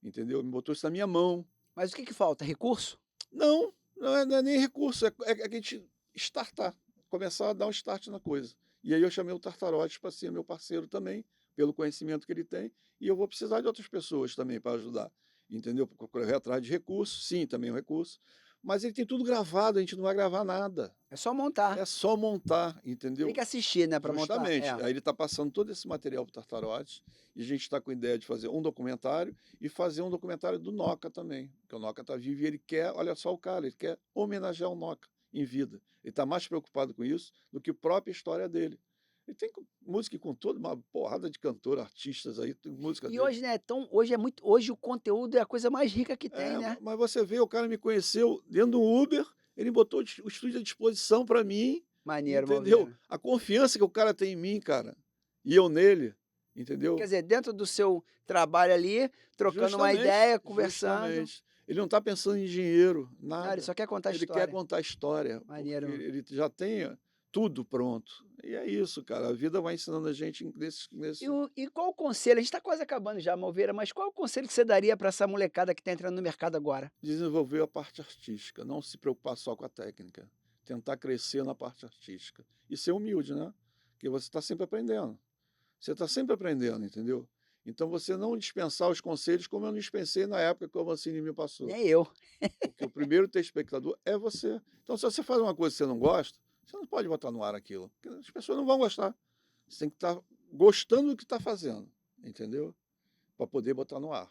entendeu? Me botou isso na minha mão. Mas o que que falta? Recurso? Não é nem recurso, é que a gente startar, começar a dar um start na coisa. E aí eu chamei o Tartarotes para ser meu parceiro também, pelo conhecimento que ele tem, e eu vou precisar de outras pessoas também para ajudar, entendeu? Correr atrás de recursos, sim, também é um recurso, mas ele tem tudo gravado, a gente não vai gravar nada. É só montar. É só montar, Tem entendeu? que assistir, né, para montar. Justamente. É. Aí ele está passando todo esse material para o Tartarotes e a gente está com a ideia de fazer um documentário e fazer um documentário do Noca também, porque o Noca está vivo e ele quer, olha só o cara, ele quer homenagear o Noca em vida. Ele está mais preocupado com isso do que a própria história dele. Ele tem música com toda uma porrada de cantor, artistas aí, tem música E dele. hoje, né, hoje o conteúdo é a coisa mais rica que tem, né? Mas você vê, o cara me conheceu dentro do Uber, ele botou o estúdio à disposição para mim, Maneiro, entendeu? Malveira. A confiança que o cara tem em mim, cara, e eu nele, entendeu? Quer dizer, dentro do seu trabalho ali, trocando uma ideia, conversando. Justamente. Ele não está pensando em dinheiro, Não, ele nada. só quer contar a Ele quer história. contar a história, porque Maneiro. ele já tem tudo pronto. E é isso, cara. A vida vai ensinando a gente E qual o conselho? A gente está quase acabando já, Malveira, mas qual o conselho que você daria para essa molecada que está entrando no mercado agora? desenvolver a parte artística, não se preocupar só com a técnica. Tentar crescer na parte artística. E ser humilde, né? Porque você está sempre aprendendo. Você está sempre aprendendo, entendeu? Então você não dispensar os conselhos como eu não dispensei na época que o Avancini me passou. Nem eu. Porque o primeiro telespectador é você. Então, se você faz uma coisa que você não gosta, você não pode botar no ar aquilo. Porque as pessoas não vão gostar. Você tem que estar gostando do que está fazendo, entendeu? Para poder botar no ar.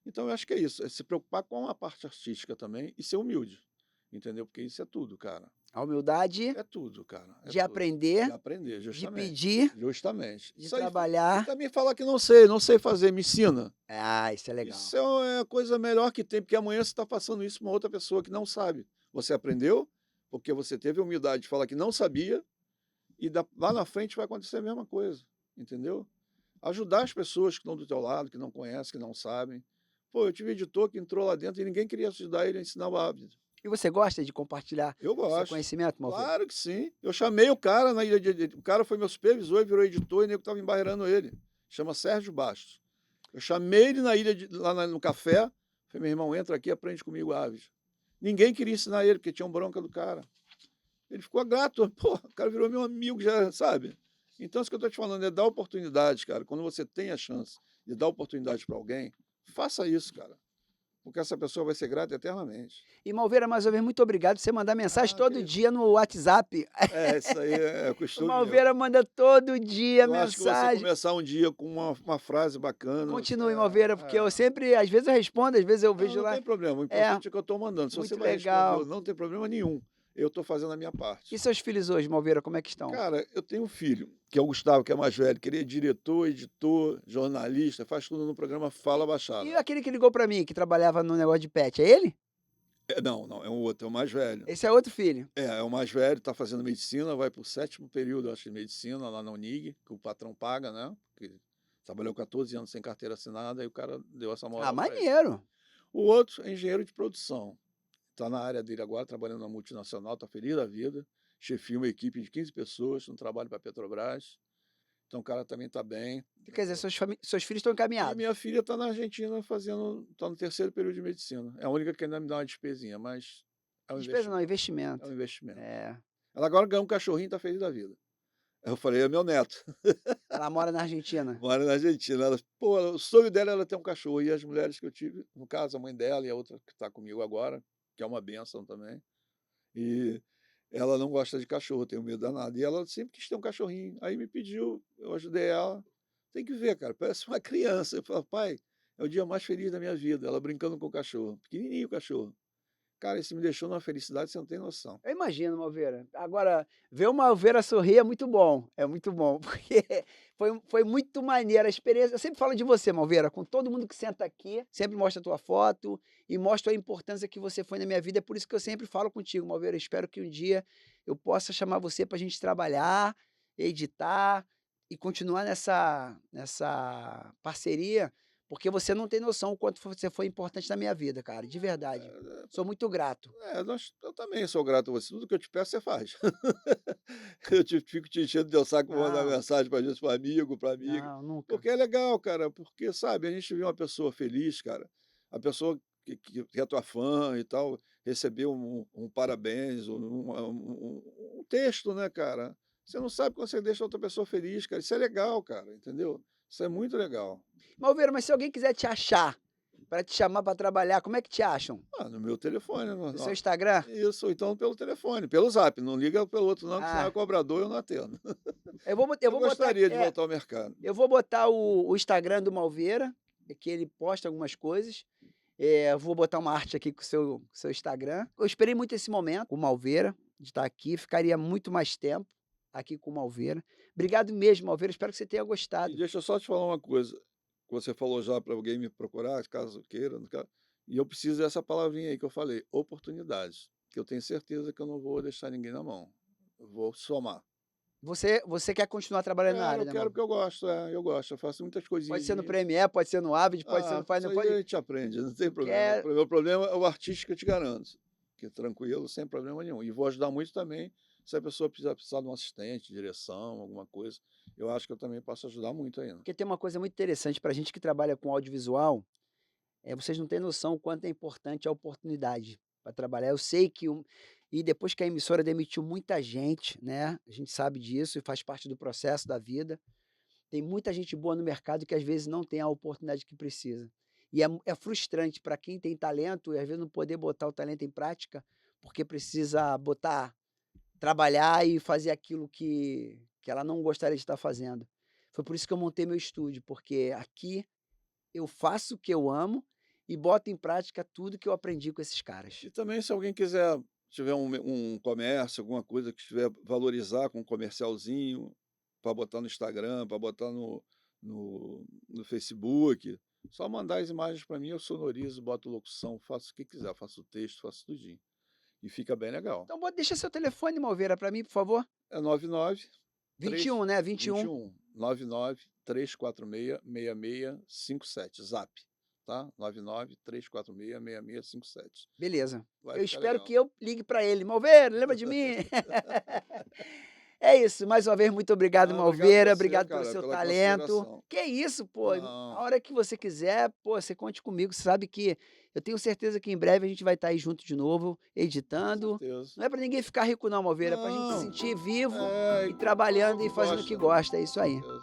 Então, eu acho que é isso. É se preocupar com a parte artística também e ser humilde, entendeu? Porque isso é tudo, cara. A humildade É tudo, cara. É de tudo. aprender, De aprender, de justamente. pedir, Justamente. de Isso aí. E trabalhar. também falar que não sei fazer, me ensina. Ah, isso é legal. Isso é a coisa melhor que tem, porque amanhã você está passando isso para uma outra pessoa que não sabe. Você aprendeu, porque você teve a humildade de falar que não sabia, e lá na frente vai acontecer a mesma coisa, entendeu? Ajudar as pessoas que estão do teu lado, que não conhecem, que não sabem. Pô, eu tive editor que entrou lá dentro e ninguém queria ajudar ele a ensinar o hábito. E você gosta de compartilhar Eu o seu gosto. conhecimento, Malveira? Claro que sim. Eu chamei o cara na ilha o cara foi meu supervisor e virou editor e o nego estava embarreirando ele. Chama Sérgio Bastos. Eu chamei ele na ilha, lá no café. Falei, meu irmão, entra aqui e aprende comigo aves. Ninguém queria ensinar ele, porque tinha um bronca do cara. Ele ficou grato. Pô, o cara virou meu amigo já, sabe? Então, isso que eu estou te falando é dar oportunidade, cara. Quando você tem a chance de dar oportunidade para alguém, faça isso, cara. Porque essa pessoa vai ser grata eternamente. E Malveira, mais uma vez, muito obrigado por você mandar mensagem todo querido. dia no WhatsApp. Isso aí é O costume meu. Malveira manda todo dia Eu acho que você mensagem. começar um dia com uma frase bacana. Continue, Malveira, porque eu sempre, às vezes eu respondo, às vezes eu vejo Não lá. tem problema, o importante é que eu estou mandando. Se muito você vai legal. responder, não tem problema nenhum. Eu estou fazendo a minha parte. E seus filhos hoje, Malveira, como é que estão? Cara, eu tenho um filho, que é o Gustavo, que é mais velho, que ele é diretor, editor, jornalista, faz tudo no programa Fala Baixada. E aquele que ligou pra mim, que trabalhava no negócio de pet, é ele? Não, é um outro, é o mais velho. Esse é outro filho. É o mais velho, está fazendo medicina, vai para o 7º período, acho, de medicina, lá na Unig, que o patrão paga, né? Porque trabalhou 14 anos sem carteira assinada, e o cara deu essa moral pra ele. Maneiro. O outro é engenheiro de produção. Está na área dele agora, trabalhando na multinacional, está feliz da vida. Chefia uma equipe de 15 pessoas, no trabalho para a Petrobras. Então o cara também está bem. Quer dizer, seus filhos estão E encaminhados. minha filha está na Argentina está no 3º período de medicina. É a única que ainda me dá uma despesinha, mas é um Despesa não, investimento. investimento. É um investimento. É. Ela agora ganhou um cachorrinho e está feliz da vida. Eu falei, é meu neto. Ela mora na Argentina. Mora na Argentina. O sonho dela era ter um cachorro. E as mulheres que eu tive, no caso, a mãe dela e a outra que está comigo agora, que é uma bênção também. E ela não gosta de cachorro, tem um medo danado. E ela sempre quis ter um cachorrinho. Aí me pediu, eu ajudei ela. Tem que ver, cara, parece uma criança. Eu falo, pai, é o dia mais feliz da minha vida. Ela brincando com o cachorro, pequenininho o cachorro. Cara, isso me deixou numa felicidade, você não tem noção. Eu imagino, Malveira. Agora, ver o Malveira sorrir é muito bom, porque foi muito maneira a experiência. Eu sempre falo de você, Malveira, com todo mundo que senta aqui, sempre mostra a tua foto e mostra a importância que você foi na minha vida. É por isso que eu sempre falo contigo, Malveira. Espero que um dia eu possa chamar você para a gente trabalhar, editar e continuar nessa parceria, porque você não tem noção o quanto você foi importante na minha vida, cara, de verdade. Sou muito grato. Eu também sou grato a você. Tudo que eu te peço, você faz. Fico te enchendo de teu saco pra mandar Não, mensagem pra gente, para amigo, para amiga. não, nunca. Porque é legal, cara. Porque, sabe, a gente vê uma pessoa feliz, cara. A pessoa que é tua fã e tal, receber um parabéns, um texto, né, cara? Você não sabe quando você deixa outra pessoa feliz, cara. Isso é legal, cara, entendeu? Isso é muito legal. Malveira, mas se alguém quiser te achar, para te chamar para trabalhar, como é que te acham? Ah, no meu telefone, No seu Instagram? isso, ou então pelo telefone, pelo Zap, não liga pelo outro não, que senão é Ah, cobrador e eu não atendo. eu Eu vou botar, gostaria de voltar ao mercado. eu vou botar o Instagram do Malveira, que ele posta algumas coisas. Eu vou botar uma arte aqui com o seu Instagram. Eu esperei muito esse momento com o Malveira, de estar aqui. Ficaria muito mais tempo aqui com o Malveira. Obrigado mesmo, Malveira. Espero que você tenha E gostado. deixa eu só te falar uma coisa, que você falou já para alguém me procurar, caso queira, e eu preciso dessa palavrinha aí que eu falei, oportunidades, que eu tenho certeza que eu não vou deixar ninguém na mão, eu vou somar. Você quer continuar trabalhando na área, Eu né, quero Malveira? porque eu gosto, eu faço muitas Pode coisinhas ser no minhas. Premiere, pode ser no Avid, pode ser no Faz, Isso não aí a pode. gente aprende, não tem Tu problema. quer. O meu problema é o artista, que eu te garanto, que é tranquilo, sem problema nenhum. E vou ajudar muito também se a pessoa precisar de um assistente, direção, alguma coisa. Eu acho que eu também posso ajudar muito ainda. Porque tem uma coisa muito interessante para a gente que trabalha com audiovisual, vocês não têm noção o quanto é importante a oportunidade para trabalhar. Eu sei que e depois que a emissora demitiu muita gente, né? A gente sabe disso e faz parte do processo da vida. Tem muita gente boa no mercado que às vezes não tem a oportunidade que precisa. E é frustrante para quem tem talento e às vezes não poder botar o talento em prática, porque precisa trabalhar e fazer aquilo que ela não gostaria de estar fazendo. Foi por isso que eu montei meu estúdio, porque aqui eu faço o que eu amo e boto em prática tudo que eu aprendi com esses caras. E também, se alguém tiver um comércio, alguma coisa que quiser valorizar com um comercialzinho, para botar no Instagram, para botar no Facebook, só mandar as imagens para mim, eu sonorizo, boto locução, faço o que quiser, faço o texto, faço tudinho. E fica bem legal. Então deixa seu telefone, Malveira, para mim, por favor. É 99 21, né? 21. 21 99 346 6657, Zap, tá? 99 346 6657. Beleza. Vai Eu ficar espero legal. que eu ligue para ele. Malveira, lembra de mim? É isso. Mais uma vez, muito obrigado, Não, Malveira. você, Obrigado pelo cara, seu pela talento. consideração. Que isso, pô. Não, A hora que você quiser, pô, você conte comigo. Você sabe que eu tenho certeza que em breve a gente vai estar aí junto de novo, com editando. certeza. Não é para ninguém ficar rico, não, Malveira. É pra gente se Não, sentir vivo e e trabalhando e que fazendo o que gosta, gosta. É isso com aí. certeza.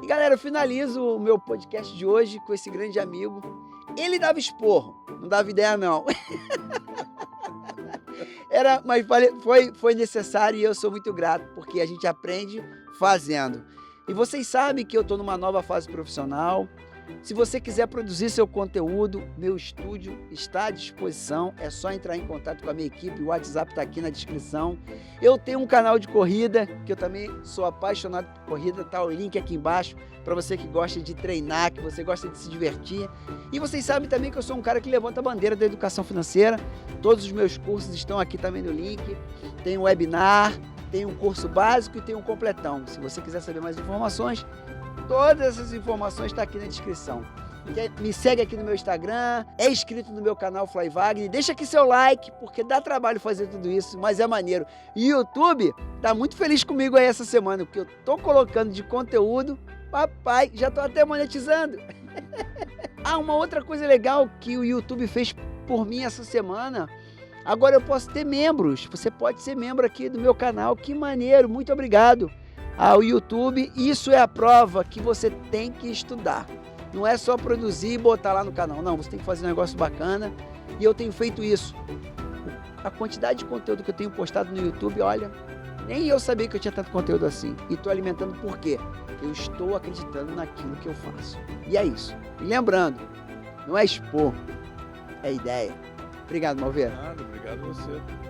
E galera, eu finalizo o meu podcast de hoje com esse grande amigo. Ele dava esporro, não dava ideia, não. Mas foi necessário e eu sou muito grato, porque a gente aprende fazendo. E vocês sabem que eu estou numa nova fase profissional. Se você quiser produzir seu conteúdo, meu estúdio está à disposição. É só entrar em contato com a minha equipe. O WhatsApp está aqui na descrição. Eu tenho um canal de corrida, que eu também sou apaixonado por corrida. Está o link aqui embaixo para você que gosta de treinar, que você gosta de se divertir. E vocês sabem também que eu sou um cara que levanta a bandeira da educação financeira. Todos os meus cursos estão aqui também no link. Tem um webinar, tem um curso básico e tem um completão. Se você quiser saber mais informações, todas essas informações estão aqui na descrição. Me segue aqui no meu Instagram, é inscrito no meu canal Fly Wagner, deixa aqui seu like, porque dá trabalho fazer tudo isso, mas é maneiro. E o YouTube tá muito feliz comigo aí essa semana, porque eu tô colocando de conteúdo, papai, já tô até monetizando. Uma outra coisa legal que o YouTube fez por mim essa semana, agora eu posso ter membros, você pode ser membro aqui do meu canal, que maneiro, muito obrigado ao YouTube. Isso é a prova que você tem que estudar. Não é só produzir e botar lá no canal. Não, você tem que fazer um negócio bacana. E eu tenho feito isso. A quantidade de conteúdo que eu tenho postado no YouTube, olha, nem eu sabia que eu tinha tanto conteúdo assim. E estou alimentando por quê? Eu estou acreditando naquilo que eu faço. E é isso. E lembrando, não é expor, é ideia. Obrigado, Malveira. Nada, obrigado a você.